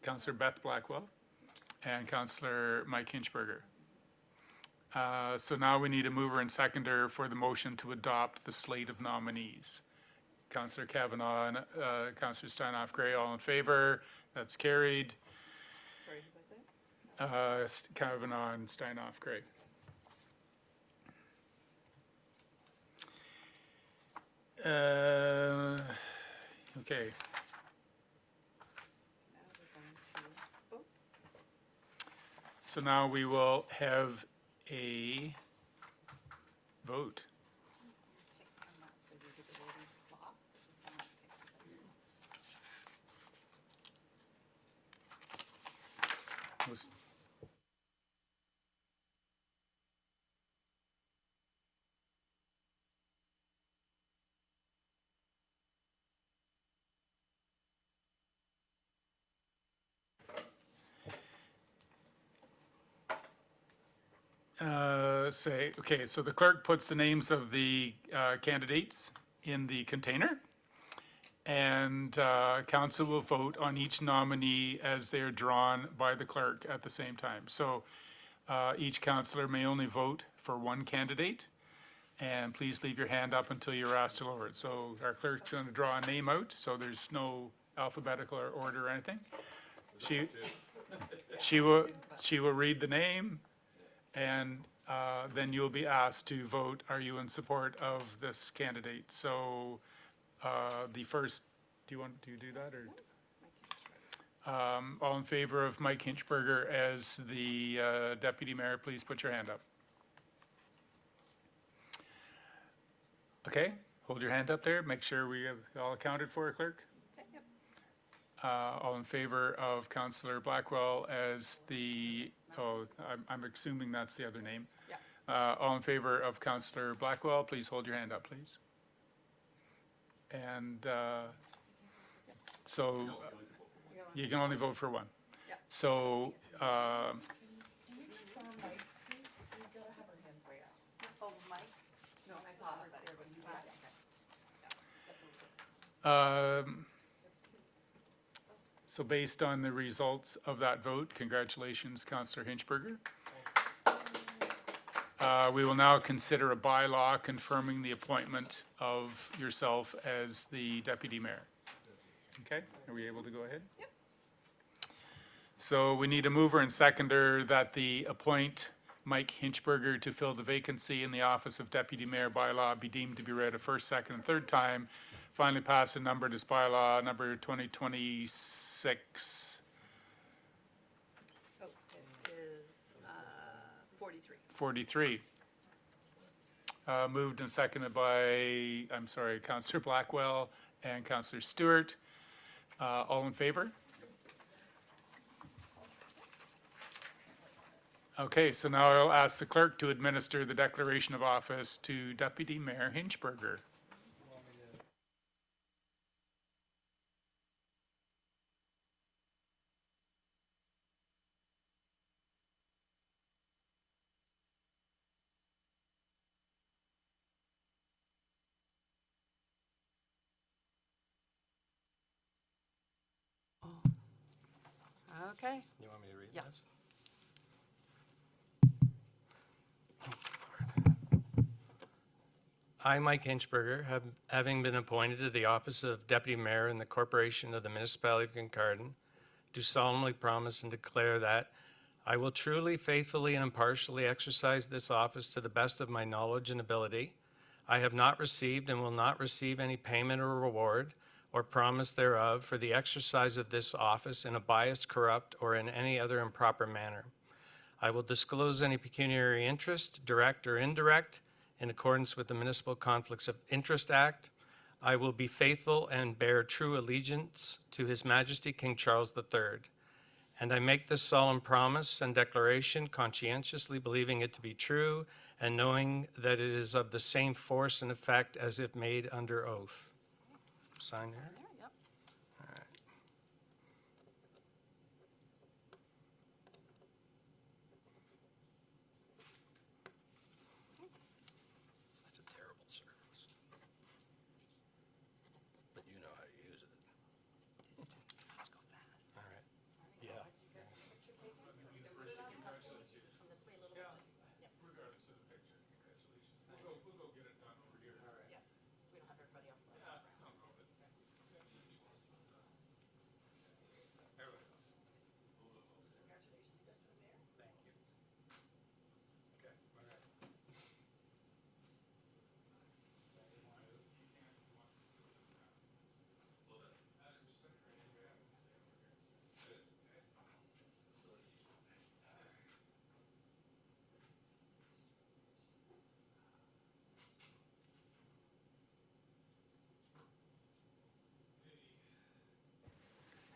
Councillor Beth Blackwell, and Councillor Mike Hinchberger. So now we need a mover and seconder for the motion to adopt the slate of nominees. Councillor Kavanaugh and Councillor Steinhoff Gray, all in favor. That's carried. Sorry, who was it? Kavanaugh and Steinhoff Gray. Okay. So now we will have a vote. Was- Okay, so the clerk puts the names of the candidates in the container, and council will vote on each nominee as they are drawn by the clerk at the same time. So each councillor may only vote for one candidate, and please leave your hand up until you're asked to lower it. So our clerk's going to draw a name out, so there's no alphabetical order or anything. She will read the name, and then you'll be asked to vote, are you in support of this candidate? So the first, do you do that, or? All in favor of Mike Hinchberger as the deputy mayor, please put your hand up. Okay, hold your hand up there, make sure we have all accounted for, clerk. All in favor of Councillor Blackwell as the, I'm assuming that's the other name. Yeah. All in favor of Councillor Blackwell, please hold your hand up, please. And so you can only vote for one. Yeah. So so based on the results of that vote, congratulations, Councillor Hinchberger. We will now consider a bylaw confirming the appointment of yourself as the deputy mayor. Okay, are we able to go ahead? Yep. So we need a mover and seconder that the appoint Mike Hinchberger to fill the vacancy in the office of deputy mayor bylaw be deemed to be read a first, second, and third time. Finally passed and numbered as bylaw number 2026. Oh, it is 43. 43. Moved and seconded by, Councillor Blackwell and Councillor Stewart. All in favor? Okay, so now I'll ask the clerk to administer the declaration of office to Deputy Mayor Hinchberger. Okay. You want me to read Yes. this? I, Mike Hinchberger, having been appointed to the office of Deputy Mayor in the Corporation of the Municipality of Kincardine, do solemnly promise and declare that I will truly, faithfully, and impartially exercise this office to the best of my knowledge and ability. I have not received and will not receive any payment or reward or promise thereof for the exercise of this office in a biased, corrupt, or in any other improper manner. I will disclose any pecuniary interest, direct or indirect, in accordance with the Municipal Conflicts of Interest Act. I will be faithful and bear true allegiance to His Majesty King Charles III. And I make this solemn promise and declaration conscientiously believing it to be true and knowing that it is of the same force and effect as if made under oath. Sign there. That's a terrible service. But you know how to use it. All right. Yeah.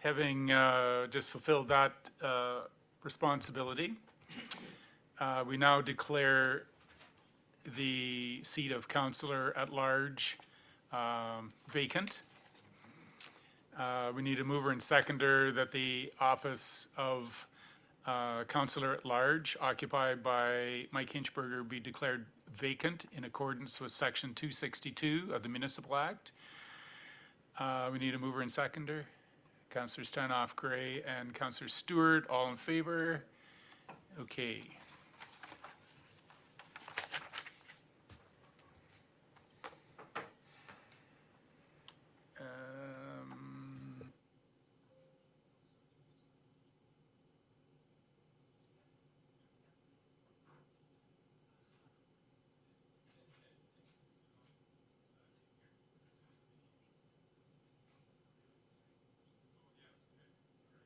Having just fulfilled that responsibility, we now declare the seat of Councillor at Large vacant. We need a mover and seconder that the office of Councillor at Large occupied by Mike Hinchberger be declared vacant in accordance with Section 262 of the Municipal Act. We need a mover and seconder. Councillor Stanoff Gray and Councillor Stewart, all in favor? Okay.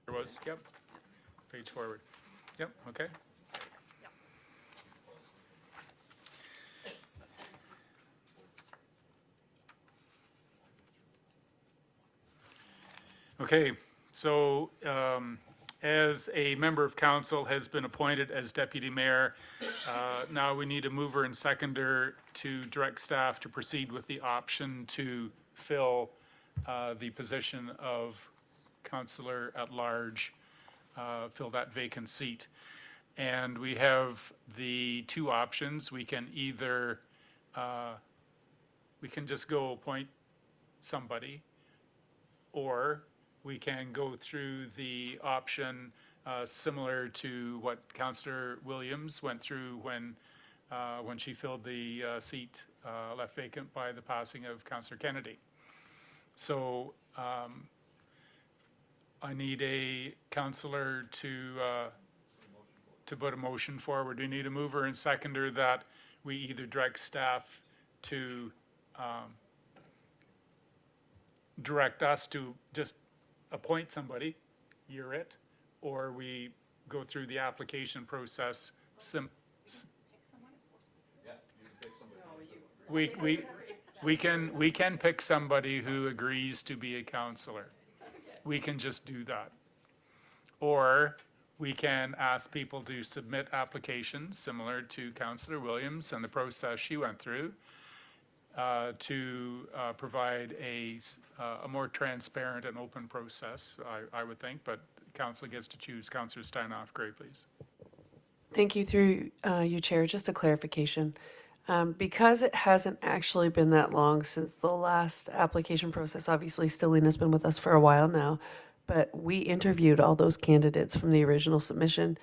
There was, yep. Page forward. Yep, okay. Okay, so as a member of council has been appointed as deputy mayor, now we need a mover and seconder to direct staff to proceed with the option to fill the position of councillor at large, fill that vacant seat. And we have the two options. We can either, we can just go appoint somebody, or we can go through the option similar to what Councillor Williams went through when she filled the seat left vacant by the passing of Councillor Kennedy. So I need a councillor to put a motion forward. We need a mover and seconder that we either direct staff to direct us to just appoint somebody, you're it, or we go through the application process. We can pick somebody who agrees to be a councillor. We can just do that. Or we can ask people to submit applications similar to Councillor Williams and the process she went through to provide a more transparent and open process, I would think, but council gets to choose. Councillor Stanoff Gray, please. Thank you. Through you, Chair, just a clarification. Because it hasn't actually been that long since the last application process, obviously Stellina's been with us for a while now, but we interviewed all those candidates from the original submission,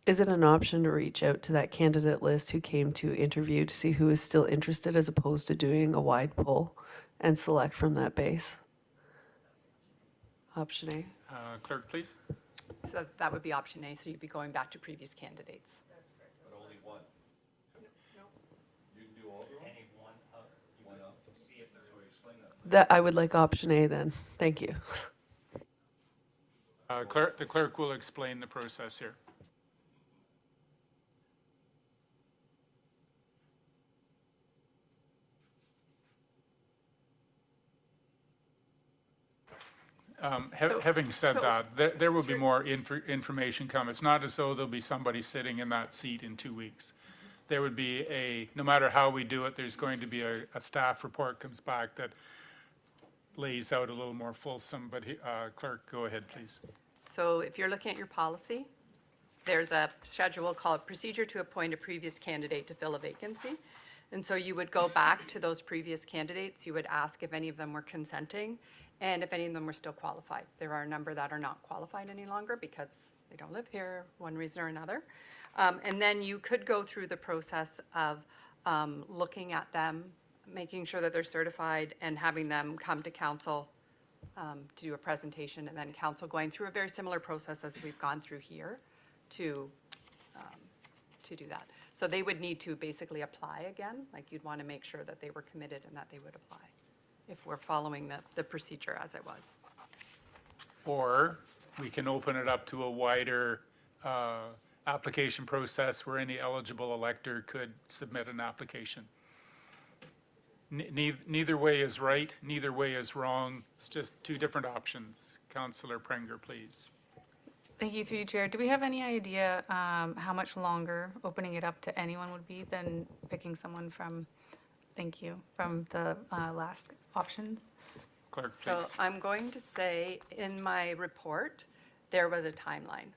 Is it an option to reach out to that candidate list who came to interview to see who is still interested as opposed to doing a wide poll and select from that base? Option A. Clerk, please. So that would be option A, so you'd be going back to previous candidates. But only one. You can do all of them? Any one of, you want to see if they're going to explain that. That I would like option A then. Thank you. The clerk will explain the process here. Having said that, there will be more information come. It's not as though there'll be somebody sitting in that seat in 2 weeks. There would be no matter how we do it, there's going to be a staff report comes back that lays out a little more fulsome, but clerk, go ahead, please. So if you're looking at your policy, there's a schedule called Procedure to Appoint a Previous Candidate to Fill a Vacancy. And so you would go back to those previous candidates, you would ask if any of them were consenting, and if any of them were still qualified. There are a number that are not qualified any longer because they don't live here, one reason or another. And then you could go through the process of looking at them, making sure that they're certified, and having them come to council to do a presentation, and then council going through a very similar process as we've gone through here to do that. So they would need to basically apply again, like you'd want to make sure that they were committed and that they would apply if we're following the procedure as it was. Or we can open it up to a wider application process where any eligible elector could submit an application. Neither way is right, neither way is wrong. It's just two different options. Councillor Prenger, please. Thank you, through you, Chair. Do we have any idea how much longer opening it up to anyone would be than picking someone from, thank you, from the last options? Clerk, So please. I'm going to say in my report, there was a timeline.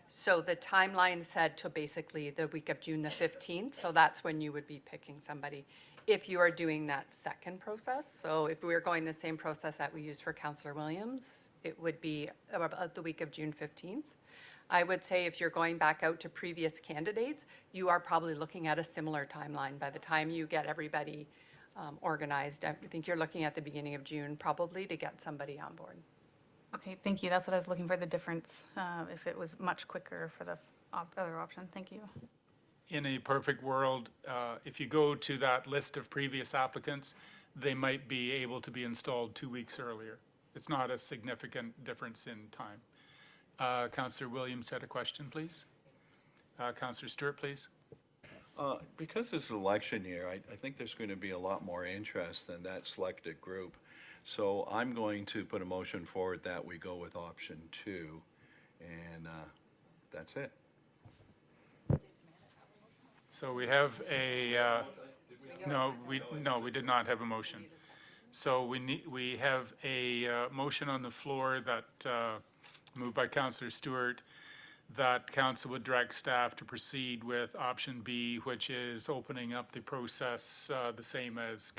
So the timeline said to basically the week of June the 15th, so that's when you would be picking somebody. If you are doing that second process, so if we were going the same process that we used for Councillor Williams, it would be about the week of June 15th. I would say if you're going back out to previous candidates, you are probably looking at a similar timeline. By the time you get everybody organized, I think you're looking at the beginning of June probably to get somebody on board. Okay, thank you. That's what I was looking for, the difference, if it was much quicker for the other option. Thank you. In a perfect world, if you go to that list of previous applicants, they might be able to be installed 2 weeks earlier. It's not a significant difference in time. Councillor Williams had a question, please. Councillor Stewart, please. Because it's election year, I think there's going to be a lot more interest in that selected group. So I'm going to put a motion forward that we go with option 2, and that's it. So we have a, no, we did not have a motion. So we have a motion on the floor that moved by Councillor Stewart, that council would direct staff to proceed with option B, which is opening up the process the same as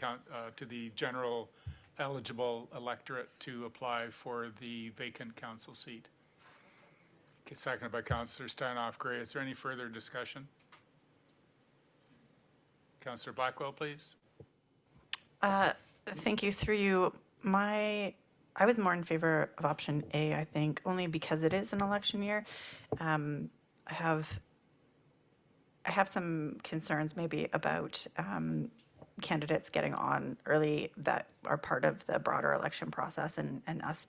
to the general eligible electorate to apply for the vacant council seat. Okay, seconded by Councillor Steinhoff Gray. Is there any further discussion? Councillor Blackwell, please. Thank you. Through you, I was more in favor of option A, I think, only because it is an election year. I have some concerns maybe about candidates getting on early that are part of the broader election process, and us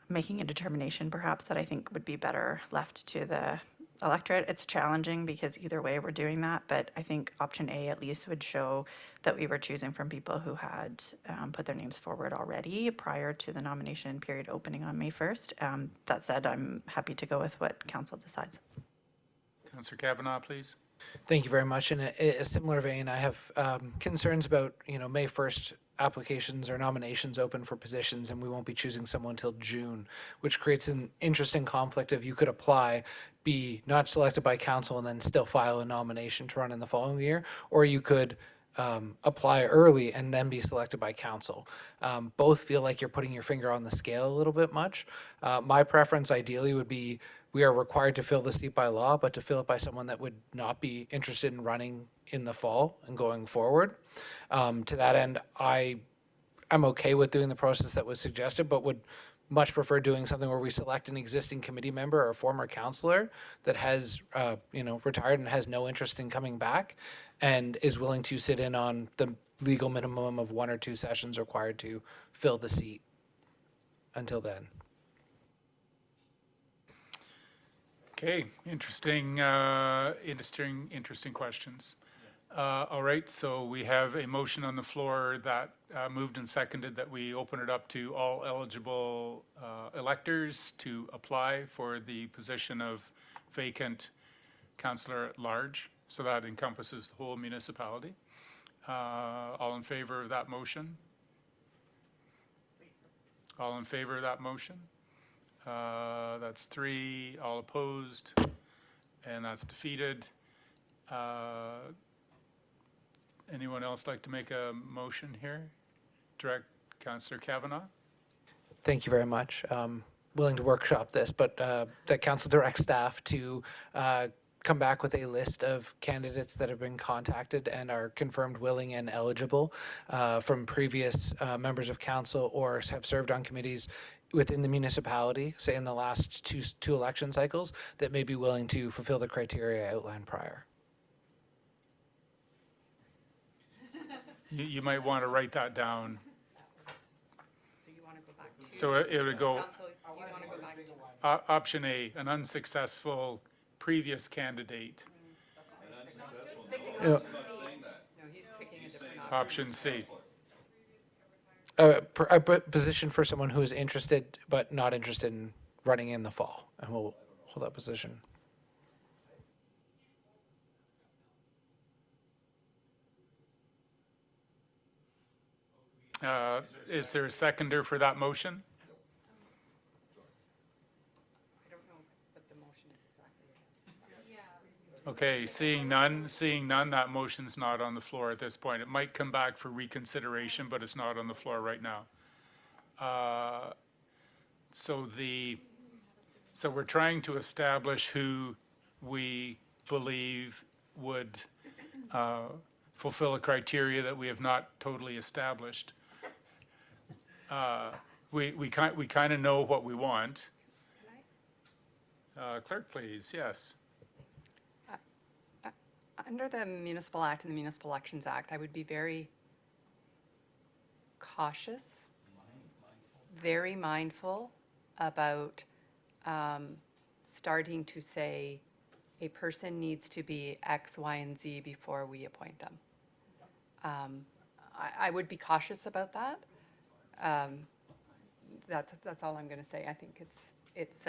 making a determination perhaps that I think would be better left to the electorate. It's challenging because either way we're doing that, but I think option A at least would show that we were choosing from people who had put their names forward already prior to the nomination period opening on May 1st. That said, I'm happy to go with what council decides. Councillor Kavanaugh, please. Thank you very much. In a similar vein, I have concerns about, May 1st applications or nominations open for positions, and we won't be choosing someone until June, which creates an interesting conflict of you could apply, be not selected by council, and then still file a nomination to run in the following year, or you could apply early and then be selected by council. Both feel like you're putting your finger on the scale a little bit much. My preference ideally would be we are required to fill the seat by law, but to fill it by someone that would not be interested in running in the fall and going forward. To that end, I'm okay with doing the process that was suggested, but would much prefer doing something where we select an existing committee member or former counselor that has, retired and has no interest in coming back and is willing to sit in on the legal minimum of 1 or 2 sessions required to fill the seat until then. Okay, interesting questions. All right, so we have a motion on the floor that moved and seconded that we open it up to all eligible electors to apply for the position of vacant councillor at large. So that encompasses the whole municipality. All in favor of that motion? All in favor of that motion? That's 3. All opposed? And that's defeated. Anyone else like to make a motion here? Direct Councillor Kavanagh? Thank you very much. Willing to workshop this, but that council directs staff to come back with a list of candidates that have been contacted and are confirmed willing and eligible from previous members of council or have served on committees within the municipality, say in the last two election cycles, that may be willing to fulfill the criteria outlined prior. You might want to write that down. So you want to go back to. So it would go, Council, you want to go back to. option A, an unsuccessful previous candidate. Yeah. No, he's picking a different option. Option C. A position for someone who is interested but not interested in running in the fall, and we'll hold that position. Is there a seconder for that motion? I don't know what the motion is exactly. Okay, seeing none, that motion's not on the floor at this point. It might come back for reconsideration, but it's not on the floor right now. So we're trying to establish who we believe would fulfill a criteria that we have not totally established. We kind of know what we want. Clerk, please, yes. Under the Municipal Act and the Municipal Elections Act, I would be very cautious, very mindful about starting to say a person needs to be X, Y, and Z before we appoint them. I would be cautious about that. That's all I'm going to say. I think it's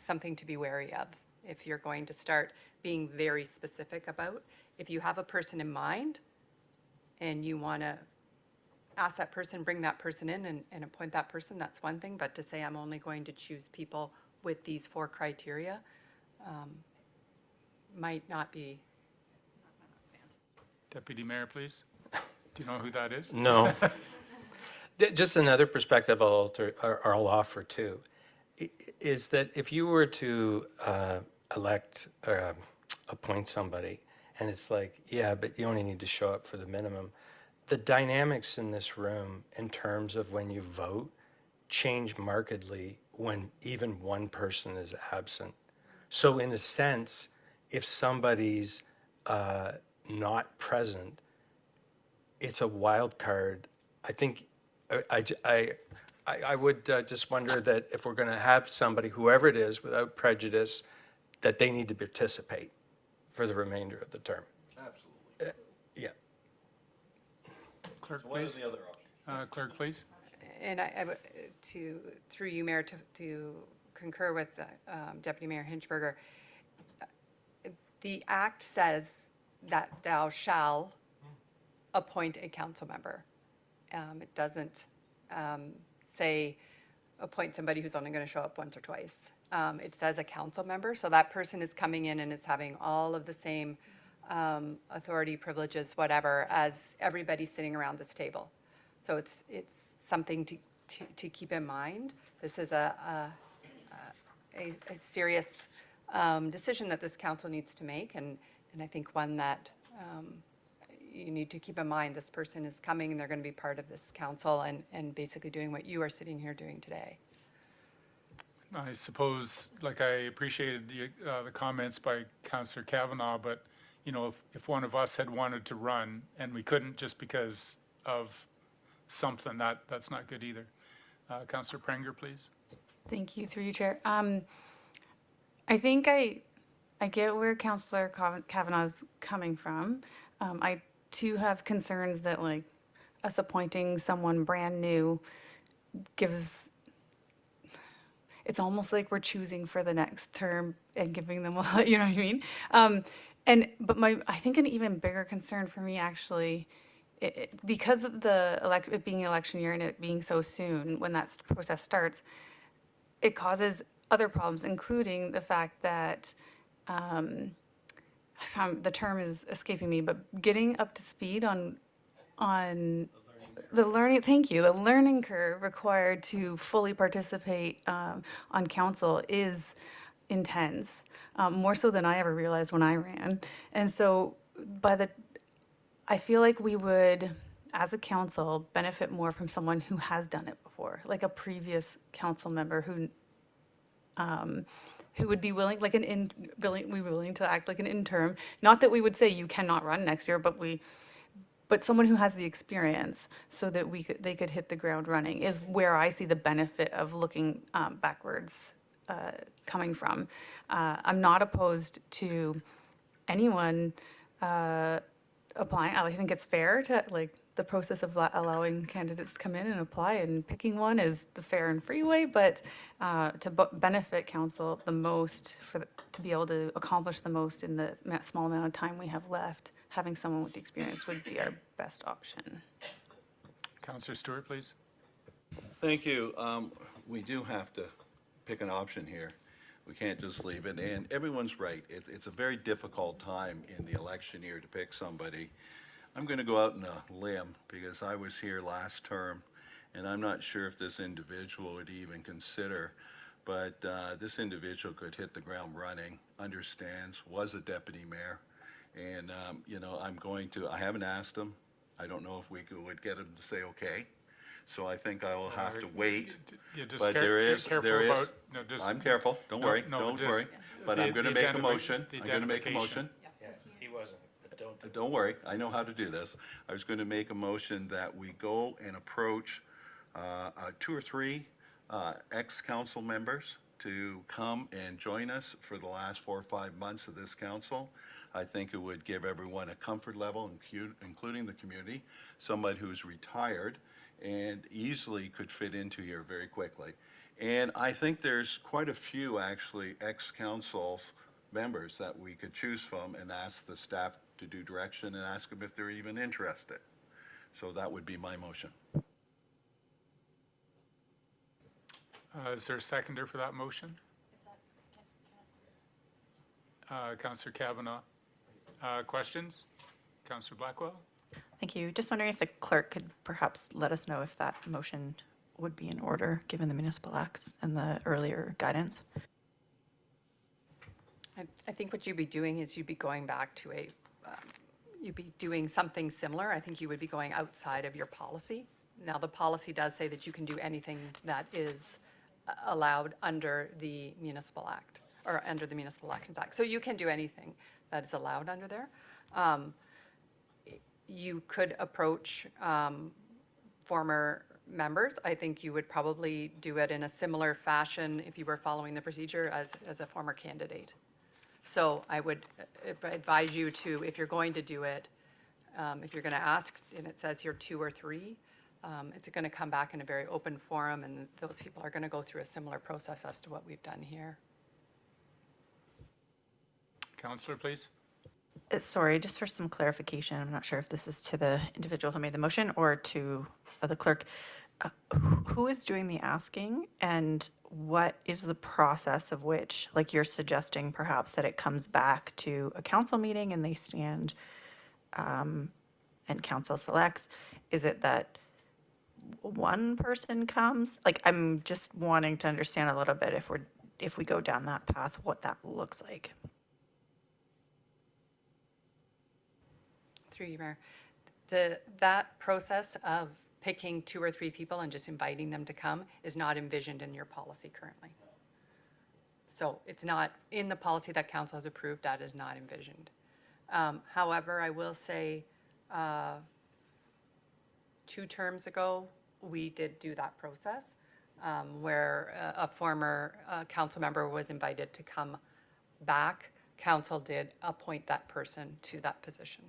something to be wary of. If you're going to start being very specific about, if you have a person in mind and you want to ask that person, bring that person in and appoint that person, that's one thing. But to say I'm only going to choose people with these 4 criteria might not be. Deputy Mayor, please. Do you know who that is? No. Just another perspective I'll offer too, is that if you were to elect or appoint somebody and it's like, yeah, but you only need to show up for the minimum, the dynamics in this room in terms of when you vote change markedly when even one person is absent. So in a sense, if somebody's not present, it's a wild card. I think I would just wonder that if we're going to have somebody, whoever it is, without prejudice, that they need to participate for the remainder of the term. Absolutely. Yeah. Clerk, What are please. the other options? Clerk, please. And through you, Mayor, to concur with Deputy Mayor Hinchberger, the act says that thou shall appoint a council member. It doesn't say appoint somebody who's only going to show up once or twice. It says a council member, so that person is coming in and is having all of the same authority, privileges, whatever, as everybody sitting around this table. So it's something to keep in mind. This is a serious decision that this council needs to make, and I think one that you need to keep in mind. This person is coming, and they're going to be part of this council and basically doing what you are sitting here doing today. I suppose, like, I appreciated the comments by Councillor Kavanaugh, but, you know, if one of us had wanted to run and we couldn't just because of something, that's not good either. Councillor Prenger, please. Thank you, through you, Chair. I think I get where Councillor Kavanaugh's coming from. I too have concerns that, like, us appointing someone brand new gives, it's almost like we're choosing for the next term and giving them, you know what I mean? But I think an even bigger concern for me, actually, because of it being election year and it being so soon when that process starts, it causes other problems, including the fact that the term is escaping me, but getting up to speed on the learning, thank you, the learning curve required to fully participate on council is intense, more so than I ever realized when I ran. And so I feel like we would, as a council, benefit more from someone who has done it before, like a previous council member who would be willing, like willing to act like an interim. Not that we would say you cannot run next year, but someone who has the experience, so that they could hit the ground running, is where I see the benefit of looking backwards coming from. I'm not opposed to anyone applying. I think it's fair to, like, the process of allowing candidates to come in and apply, and picking one is the fair and free way, but to benefit council the most, to be able to accomplish the most in the small amount of time we have left, having someone with the experience would be our best option. Councillor Stewart, please. Thank you. We do have to pick an option here. We can't just leave it. And everyone's right. It's a very difficult time in the election year to pick somebody. I'm going to go out on a limb because I was here last term, and I'm not sure if this individual would even consider, but this individual could hit the ground running, understands, was a deputy mayor, and you know, I haven't asked him. I don't know if we would get him to say okay. So I think I will have to wait. Just But I'm careful. Don't worry. Don't worry. But I'm going to make a motion. I'm going to make a motion. He wasn't. Don't worry, I know how to do this. I was going to make a motion that we go and approach 2 or 3 ex-council members to come and join us for the last 4 or 5 months of this council. I think it would give everyone a comfort level, including the community, somebody who's retired and easily could fit into here very quickly. And I think there's quite a few, actually, ex-councils members that we could choose from and ask the staff to do direction and ask them if they're even interested. So that would be my motion. Is there a seconder for that motion? Councillor Kavanaugh. Questions? Councillor Blackwell? Thank you. Just wondering if the clerk could perhaps let us know if that motion would be in order, given the municipal acts and the earlier guidance. I think what you'd be doing is you'd be going back to you'd be doing something similar. I think you would be going outside of your policy. Now, the policy does say that you can do anything that is allowed under the Municipal Act, or under the Municipal Elections Act. So you can do anything that is allowed under there. You could approach former members. I think you would probably do it in a similar fashion if you were following the procedure as a former candidate. So I would advise you to, if you're going to do it, if you're going to ask, and it says here 2 or 3, it's going to come back in a very open forum, and those people are going to go through a similar process as to what we've done here. Councillor, please. Sorry, just for some clarification, I'm not sure if this is to the individual who made the motion or to the clerk. Who is doing the asking, and what is the process of which, like you're suggesting perhaps that it comes back to a council meeting and they stand and council selects? Is it that one person comes? Like, I'm just wanting to understand a little bit if we go down that path, what that looks like. Through you, Mayor. That process of picking 2 or 3 people and just inviting them to come is not envisioned in your policy currently. So it's not, in the policy that council has approved, that is not envisioned. However, I will say, 2 terms ago, we did do that process where a former council member was invited to come back. Council did appoint that person to that position.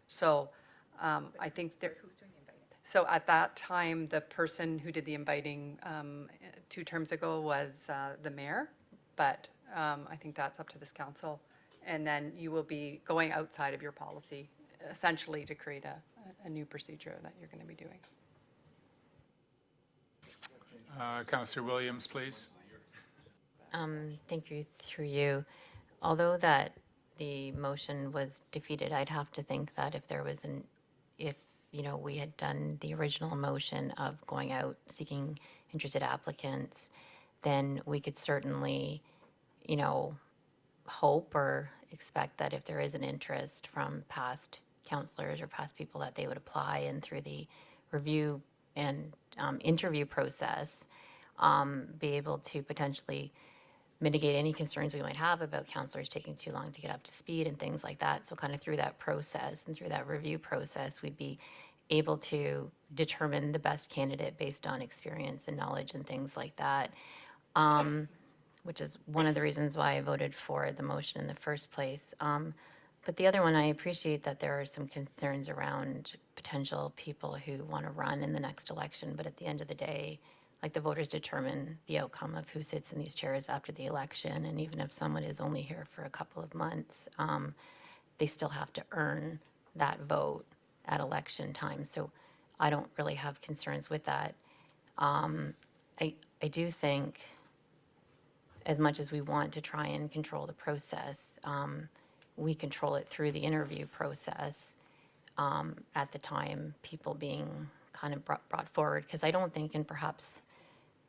So I think there. So at that time, the person who did the inviting 2 terms ago was the mayor, but I think that's up to this council. And then you will be going outside of your policy, essentially to create a new procedure that you're going to be doing. Councillor Williams, please. Thank you, through you. Although that the motion was defeated, I'd have to think that if there was if we had done the original motion of going out seeking interested applicants, then we could certainly, hope or expect that if there is an interest from past counselors or past people, that they would apply, and through the review and interview process, be able to potentially mitigate any concerns we might have about counselors taking too long to get up to speed and things like that. So kind of through that process and through that review process, we'd be able to determine the best candidate based on experience and knowledge and things like that, which is one of the reasons why I voted for the motion in the first place. But the other one, I appreciate that there are some concerns around potential people who want to run in the next election, but at the end of the day, like, the voters determine the outcome of who sits in these chairs after the election, and even if someone is only here for a couple of months, they still have to earn that vote at election time. So I don't really have concerns with that. I do think, as much as we want to try and control the process, we control it through the interview process at the time people being kind of brought forward, because I don't think, and perhaps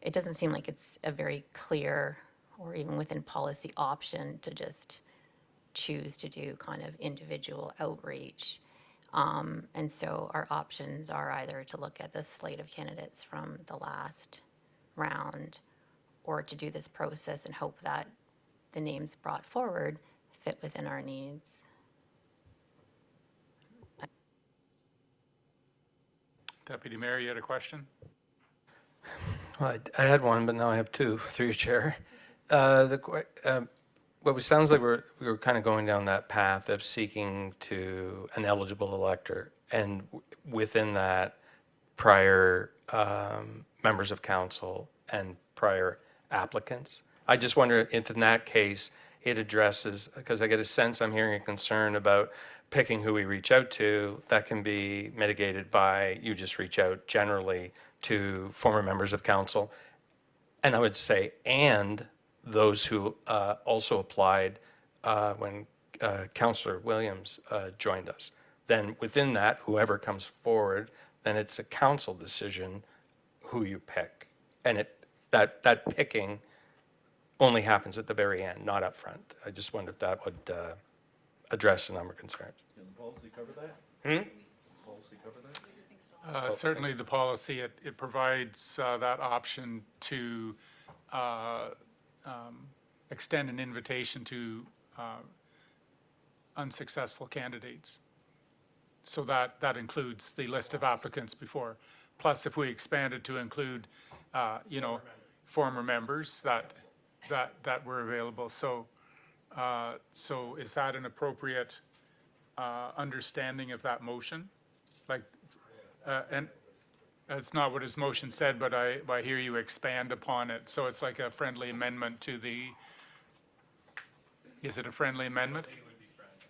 it doesn't seem like it's a very clear or even within policy option to just choose to do kind of individual outreach. And so our options are either to look at the slate of candidates from the last round, or to do this process and hope that the names brought forward fit within our needs. Deputy Mayor, you had a question? Well, I had one, but now I have 2 through your chair. What it sounds like we were kind of going down that path of seeking to an eligible elector, and within that, prior members of council and prior applicants. I just wonder if in that case it addresses, because I get a sense I'm hearing a concern about picking who we reach out to, that can be mitigated by you just reach out generally to former members of council. And I would say, and those who also applied when Councillor Williams joined us. Then within that, whoever comes forward, then it's a council decision who you pick. And that picking only happens at the very end, not up front. I just wonder if that would address a number of concerns. Can the policy cover that? Policy cover that? Certainly the policy, it provides that option to extend an invitation to unsuccessful candidates. So that includes the list of applicants before. Plus, if we expanded to include, former members that were available. So is that an appropriate understanding of that motion? Like, and it's not what his motion said, but I hear you expand upon it. So it's like a friendly amendment to the, is it a friendly amendment? It would be friendly.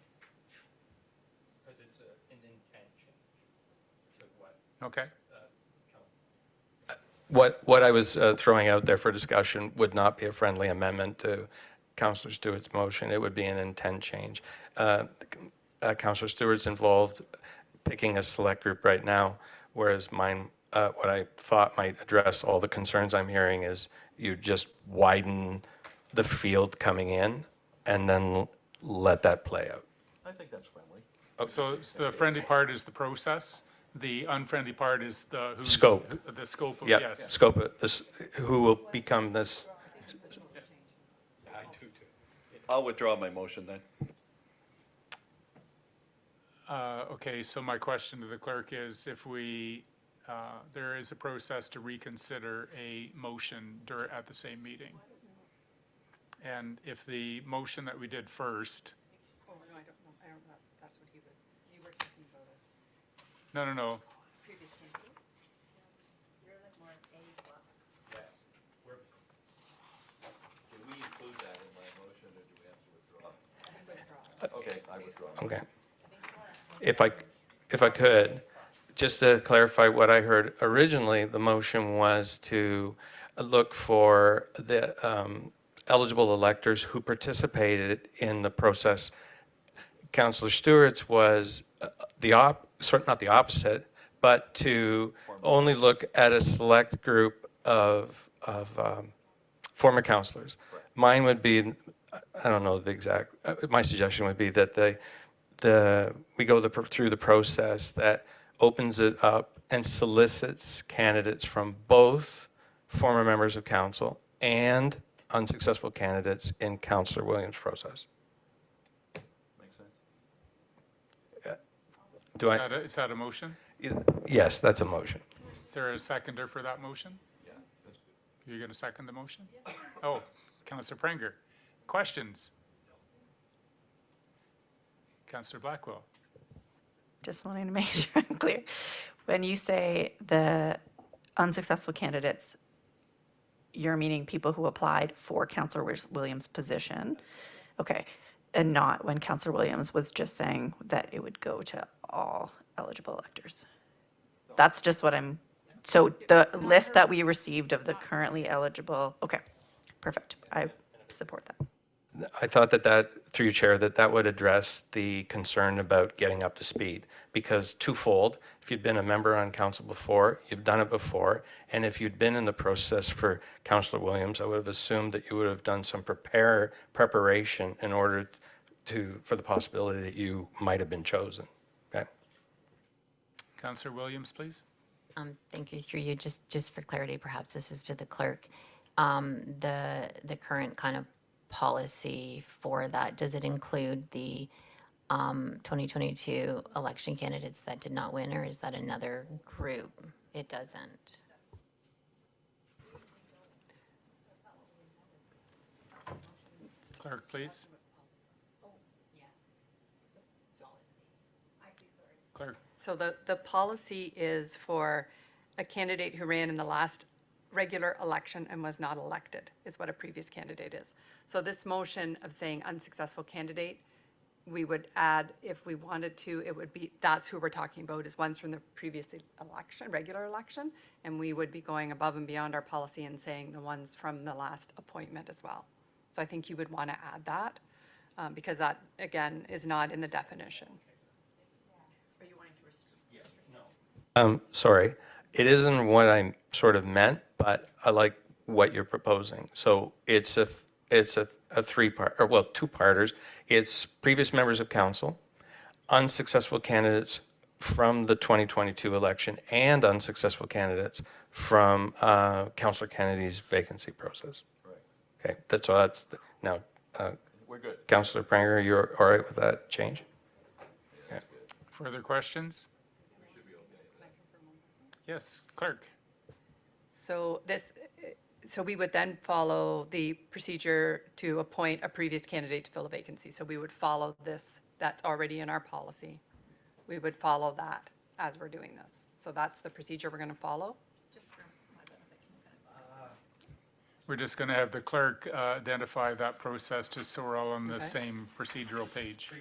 Because it's an intent change to what? Okay. What I was throwing out there for discussion would not be a friendly amendment to Councillor Stewart's motion. It would be an intent change. Councillor Stewart's involved picking a select group right now, whereas mine, what I thought might address all the concerns I'm hearing is you just widen the field coming in and then let that play out. I think that's friendly. So the friendly part is the process, the unfriendly part is the who's. Scope. The scope of, Yeah, yes. scope of this, who will become this. I'll withdraw my motion then. Okay, so my question to the clerk is if there is a process to reconsider a motion at the same meeting. And if the motion that we did first. Oh, no, I don't know. That's what you were talking about it. No. Previous candidate. Can we include that in my motion, or do we have to withdraw? Okay, I withdraw. Okay. If I could, just to clarify what I heard originally, the motion was to look for the eligible electors who participated in the process. Councillor Stewart's was not the opposite, but to only look at a select group of former councillors. Mine would be, I don't know the exact, my suggestion would be that we go through the process that opens it up and solicits candidates from both former members of council and unsuccessful candidates in Councillor Williams' process. Makes sense. Is that a motion? Yes, that's a motion. Is there a seconder for that motion? Yeah, that's good. You're going to second the motion? Oh, Councillor Pranger. Questions? Councillor Blackwell. Just wanting to make sure I'm clear. When you say the unsuccessful candidates, you're meaning people who applied for Councillor Williams' position. Okay. And not when Councillor Williams was just saying that it would go to all eligible electors. That's just what so the list that we received of the currently eligible, okay, perfect. I support that. I thought that through your chair, that would address the concern about getting up to speed, because twofold, if you'd been a member on council before, you've done it before, and if you'd been in the process for Councillor Williams, I would have assumed that you would have done some preparation in order for the possibility that you might have been chosen. Okay. Councillor Williams, please. Thank you, through you. Just for clarity, perhaps this is to the clerk. The current kind of policy for that, does it include the 2022 election candidates that did not win, or is that another group? It doesn't. Clerk, please. Clerk. So the policy is for a candidate who ran in the last regular election and was not elected, is what a previous candidate is. So this motion of saying unsuccessful candidate, we would add, if we wanted to, it would be, that's who we're talking about, is ones from the previous election, regular election, and we would be going above and beyond our policy and saying the ones from the last appointment as well. So I think you would want to add that, because that, again, is not in the definition. Sorry, it isn't what I sort of meant, but I like what you're proposing. So it's a three-part, or well, two-parters. It's previous members of council, unsuccessful candidates from the 2022 election, and unsuccessful candidates from Councillor Kennedy's vacancy process. Right. Okay, that's now. We're good. Councillor Pranger, you're all right with that change? Okay. Further questions? Yes, clerk. So we would then follow the procedure to appoint a previous candidate to fill a vacancy. So we would follow this, that's already in our policy. We would follow that as we're doing this. So that's the procedure we're going to follow. We're just going to have the clerk identify that process just so we're all on the same procedural page.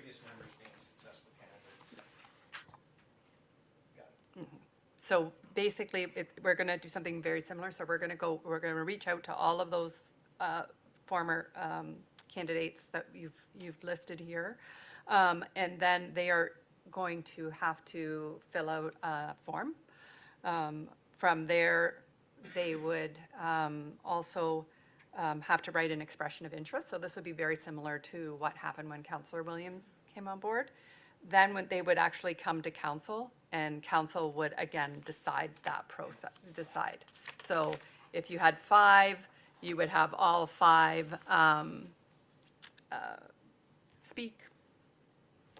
So basically, we're going to do something very similar. So we're going to reach out to all of those former candidates that you've listed here. And then they are going to have to fill out a form. From there, they would also have to write an expression of interest. So this would be very similar to what happened when Councillor Williams came on board. Then when they would actually come to council, and council would again decide that process, So if you had 5, you would have all 5 speak.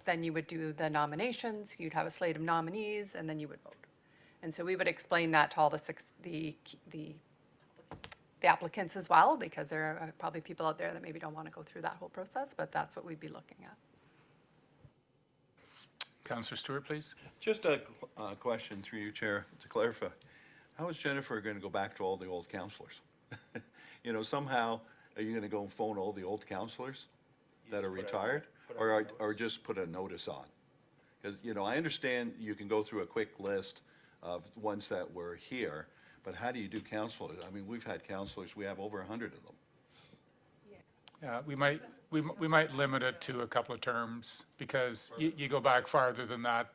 Then you would do the nominations, you'd have a slate of nominees, and then you would vote. And so we would explain that to all the applicants as well, because there are probably people out there that maybe don't want to go through that whole process, but that's what we'd be looking at. Councillor Stewart, please. Just a question through you, Chair, to clarify. How is Jennifer going to go back to all the old councillors? You know, somehow, are you going to go and phone all the old councillors that are retired? Or just put a notice on? Because, you know, I understand you can go through a quick list of ones that were here, but how do you do councillors? I mean, we've had councillors, we have over 100 of them. Yeah, we might limit it to a couple of terms, because you go back farther than that,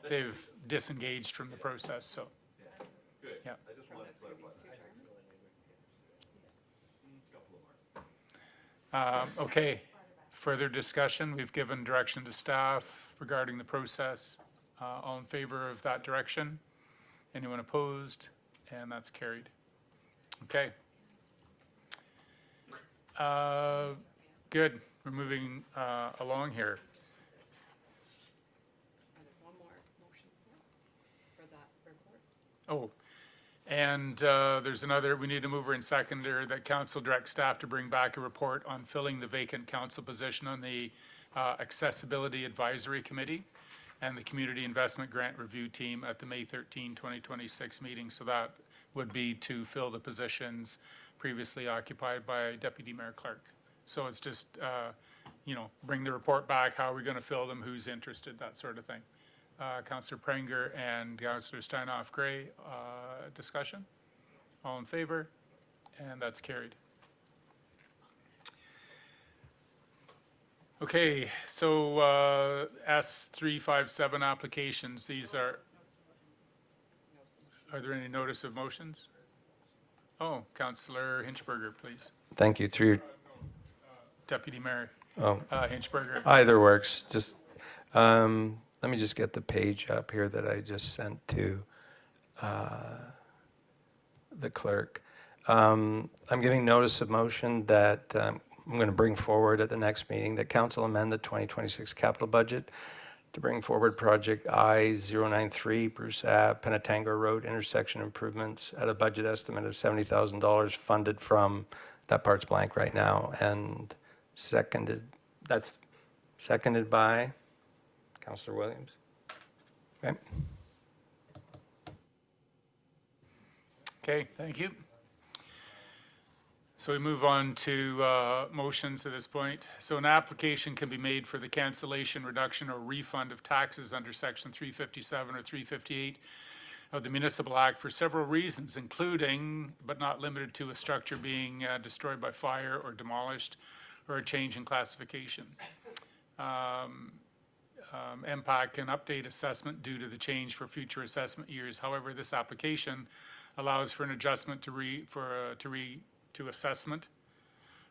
they've disengaged from the process, so. Good. Yeah. I just wanted to clarify. Okay, further discussion. We've given direction to staff regarding the process. All in favor of that direction? Anyone opposed? And that's carried. Okay. Good. We're moving along here. Oh, and there's another, we need a mover and seconder that council direct staff to bring back a report on filling the vacant council position on the Accessibility Advisory Committee and the Community Investment Grant Review Team at the May 13, 2026 meeting. So that would be to fill the positions previously occupied by Deputy Mayor Clark. So it's just, you know, bring the report back, how are we going to fill them, who's interested, that sort of thing. Councillor Pranger and Councillor Steinhoff-Gray, discussion? All in favor? And that's carried. Okay, so S357 applications, these are there any notice of motions? Oh, Councillor Hinchberger, please. Thank you. Through your, Deputy Mayor oh, Hinchberger. either works. Just let me just get the page up here that I just sent to the clerk. I'm giving notice of motion that I'm going to bring forward at the next meeting that council amend the 2026 capital budget to bring forward project I-093 Bruce Ave, Penetango Road intersection improvements at a budget estimate of $70,000 funded from, that part's blank right now, and seconded, that's seconded by Councillor Williams. Okay. Okay, thank you. So we move on to motions at this point. So an application can be made for the cancellation, reduction, or refund of taxes under Section 357 or 358 of the Municipal Act for several reasons, including, but not limited to, a structure being destroyed by fire or demolished, or a change in classification. MPAC can update assessment due to the change for future assessment years. However, this application allows for an adjustment to assessment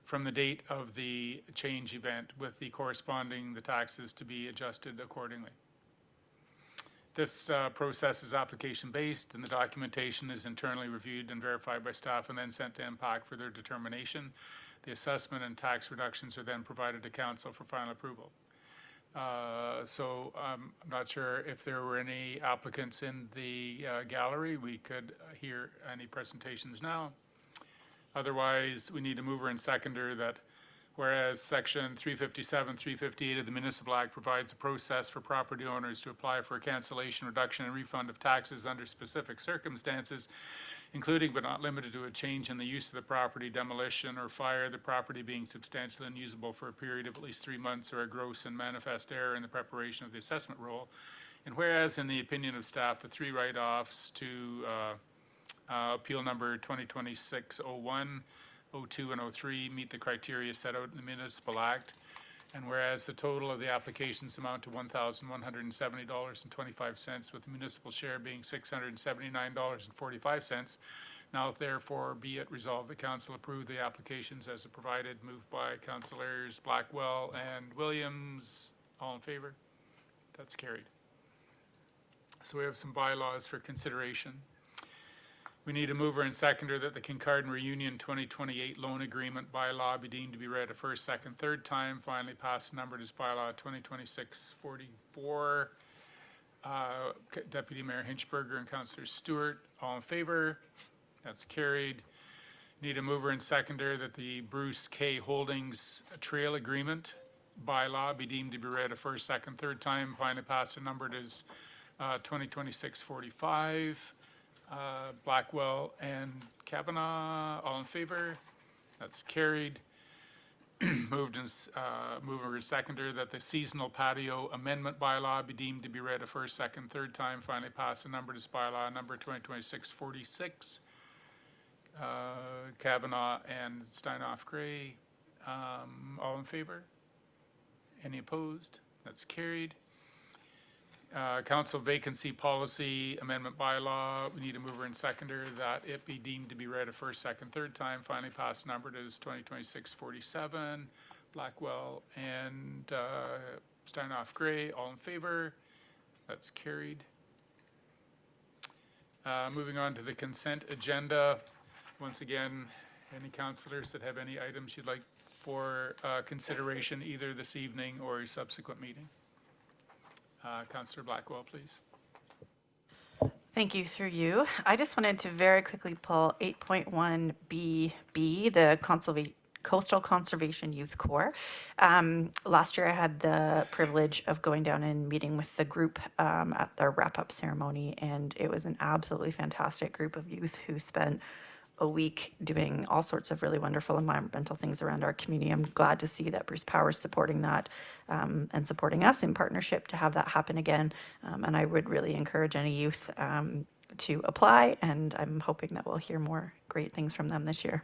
from the date of the change event, with the corresponding the taxes to be adjusted accordingly. This process is application-based, and the documentation is internally reviewed and verified by staff and then sent to MPAC for their determination. The assessment and tax reductions are then provided to council for final approval. So I'm not sure if there were any applicants in the gallery. We could hear any presentations now. Otherwise, we need a mover and seconder that whereas Section 357, 358 of the Municipal Act provides a process for property owners to apply for a cancellation, reduction, and refund of taxes under specific circumstances, including but not limited to a change in the use of the property, demolition, or fire, the property being substantially unusable for a period of at least 3 months, or a gross and manifest error in the preparation of the assessment roll. And whereas, in the opinion of staff, the 3 write-offs to appeal number 2026-01, 02, and 03 meet the criteria set out in the Municipal Act. And whereas the total of the applications amount to $1,170.25, with the municipal share being $679.45, Now therefore be it resolved, the council approve the applications as provided, moved by councillors Blackwell and Williams. All in favor? That's carried. So we have some bylaws for consideration. We need a mover and seconder that the Kincardine Reunion 2028 loan agreement bylaw be deemed to be read a first, second, third time, finally passed, numbered as bylaw 2026-44. Deputy Mayor Hinchberger and Councillor Stewart, all in favor? That's carried. Need a mover and seconder that the Bruce K. Holdings Trail Agreement bylaw be deemed to be read a first, second, third time, finally passed and numbered as 2026-45. Blackwell and Kavanaugh, all in favor? That's carried. Mover and seconder that the seasonal patio amendment bylaw be deemed to be read a first, second, third time, finally passed and numbered as bylaw number 2026-46. Kavanaugh and Steinoff Gray, all in favor? Any opposed? That's carried. Council vacancy policy amendment bylaw, we need a mover and seconder that it be deemed to be read a first, second, third time, finally passed, numbered as 2026-47. Blackwell and Steinoff Gray, all in favor? That's carried. Moving on to the consent agenda. Once again, any councillors that have any items you'd like for consideration either this evening or a subsequent meeting? Councillor Blackwell, please. Thank you. Through you. I just wanted to very quickly pull 8.1BB, the Coastal Conservation Youth Corps. Last year I had the privilege of going down and meeting with the group at their wrap-up ceremony, and it was an absolutely fantastic group of youth who spent a week doing all sorts of really wonderful environmental things around our community. I'm glad to see that Bruce Power is supporting that and supporting us in partnership to have that happen again. And I would really encourage any youth to apply, and I'm hoping that we'll hear more great things from them this year.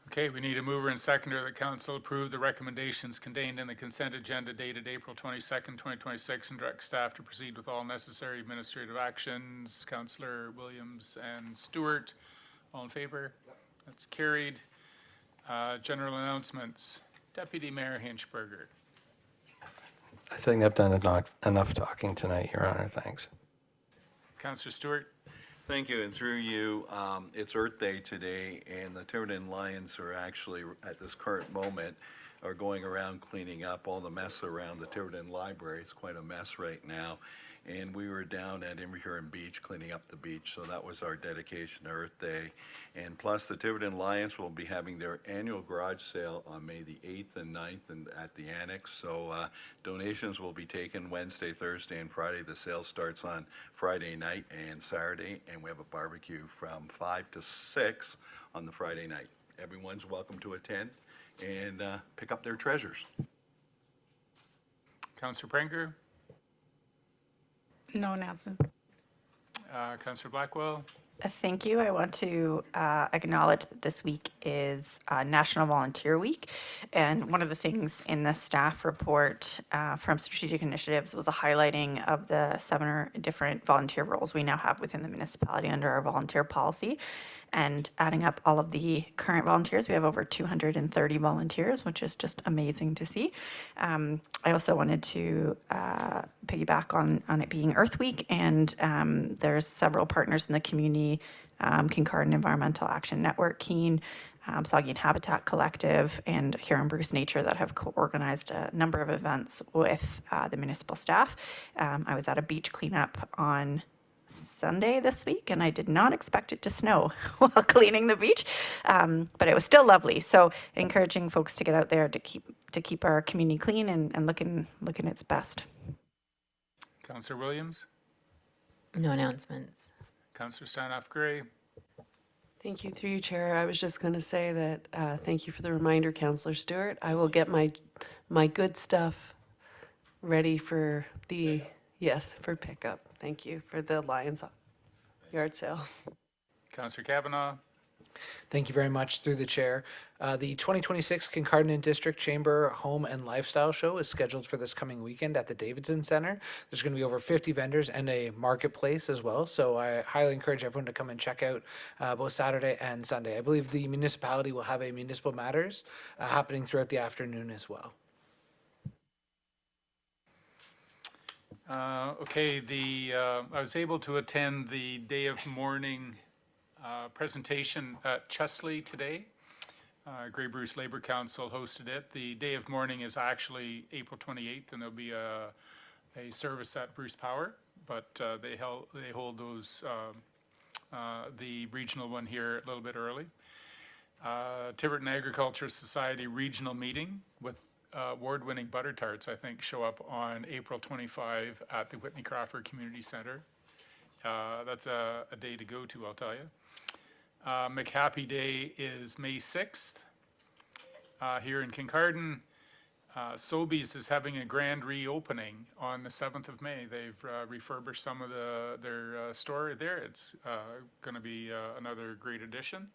Okay, we need a mover and seconder that council approve the recommendations contained in the consent agenda dated April 22nd, 2026, and direct staff to proceed with all necessary administrative actions. Councillor Williams and Stewart, all in favor? Yep. That's carried. General announcements. Deputy Mayor Hinchberger. I think I've done enough talking tonight, Your Honor. Thanks. Councillor Stewart. Thank you, and through you, it's Earth Day today, and the Tiverton Lions are actually, at this current moment, are going around cleaning up all the mess around the Tiverton Library. It's quite a mess right now. And we were down at Inverhuron Beach cleaning up the beach, so that was our dedication to Earth Day. And plus, the Tiverton Lions will be having their annual garage sale on May the 8th and 9th at the Annex. So donations will be taken Wednesday, Thursday, and Friday. The sale starts on Friday night and Saturday, and we have a barbecue from 5 to 6 on the Friday night. Everyone's welcome to attend and pick up their treasures. Councillor Prenger. No announcements. Councillor Blackwell. Thank you. I want to acknowledge that this week is National Volunteer Week. And one of the things in the staff report from Strategic Initiatives was a highlighting of the 7 different volunteer roles we now have within the municipality under our volunteer policy. And adding up all of the current volunteers, we have over 230 volunteers, which is just amazing to see. I also wanted to piggyback on it being Earth Week, and there's several partners in the community, Kincardine Environmental Action Network, Keene, Saugeen Habitat Collective, and Huron-Bruce Nature that have co-organized a number of events with the municipal staff. I was at a beach cleanup on Sunday this week, and I did not expect it to snow while cleaning the beach, but it was still lovely. So encouraging folks to get out there to keep our community clean and looking its best. Councillor Williams. No announcements. Councillor Steinoff Gray. Thank you. Through you, Chair. I was just going to say that thank you for the reminder, Councillor Stewart. I will get my good stuff ready for the for pickup. Thank you for the Lions yard sale. Councillor Kavanaugh. Thank you very much through the chair. The 2026 Kincardine District Chamber Home and Lifestyle Show is scheduled for this coming weekend at the Davidson Center. There's going to be over 50 vendors and a marketplace as well. So I highly encourage everyone to come and check out both Saturday and Sunday. I believe the municipality will have a Municipal Matters happening throughout the afternoon as well. Okay, I was able to attend the day of mourning presentation at Chesley today. Grey Bruce Labour Council hosted it. The day of mourning is actually April 28th, and there'll be a service at Bruce Power, but they hold those the regional one here a little bit early. Tiverton Agriculture Society regional meeting with award-winning butter tarts, I think, show up on April 25 at the Whitney Crawford Community Center. That's a day to go to, I'll tell you. McHappy Day is May 6th here in Kincardine. Sobeys is having a grand reopening on the 7th of May. They've refurbished some of their store there. It's going to be another great addition.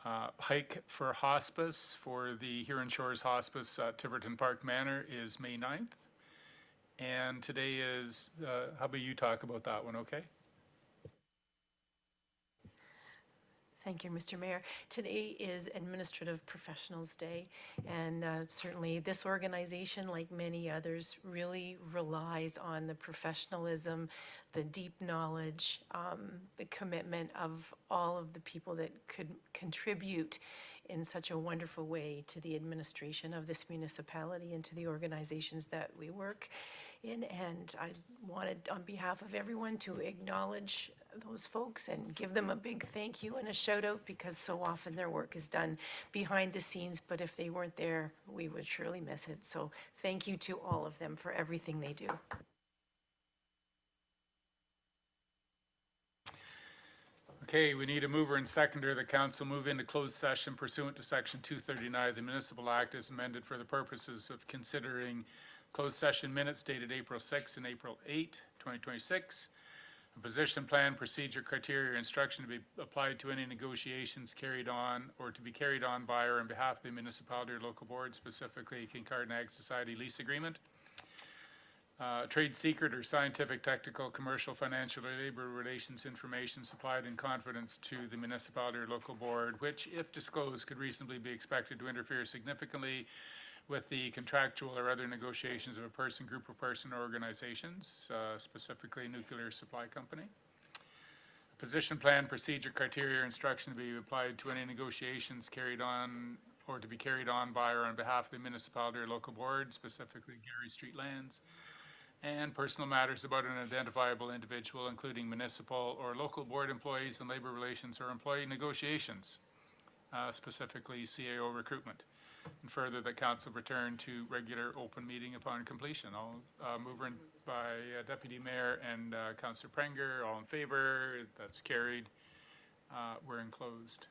Hike for Hospice for the Huron Shores Hospice at Tiverton Park Manor is May 9th. And today is, how about you talk about that one, okay? Thank you, Mr. Mayor. Today is Administrative Professionals Day, and certainly this organization, like many others, really relies on the professionalism, the deep knowledge, the commitment of all of the people that could contribute in such a wonderful way to the administration of this municipality and to the organizations that we work in. And I wanted, on behalf of everyone, to acknowledge those folks and give them a big thank you and a shout out, because so often their work is done behind the scenes, but if they weren't there, we would surely miss it. So thank you to all of them for everything they do. Okay, we need a mover and seconder. The council move into closed session pursuant to section 239 of the Municipal Act as amended for the purposes of considering closed session minutes dated April 6 and April 8, 2026. A position plan, procedure, criteria, or instruction to be applied to any negotiations carried on or to be carried on by or on behalf of the municipality or local board, specifically Kincardine Ag Society lease agreement. Trade secret or scientific, technical, commercial, financial, or labor relations information supplied in confidence to the municipality or local board, which, if disclosed, could reasonably be expected to interfere significantly with the contractual or other negotiations of a person, group of person, or organizations, specifically nuclear supply company. Position plan, procedure, criteria, or instruction to be applied to any negotiations carried on or to be carried on by or on behalf of the municipality or local board, specifically Gary Street Lands. And personal matters about an identifiable individual, including municipal or local board employees and labor relations or employee negotiations, specifically CAO recruitment. And further, that council return to regular open meeting upon completion. I'll move in by Deputy Mayor and Councillor Prenger. All in favor? That's carried. We're enclosed.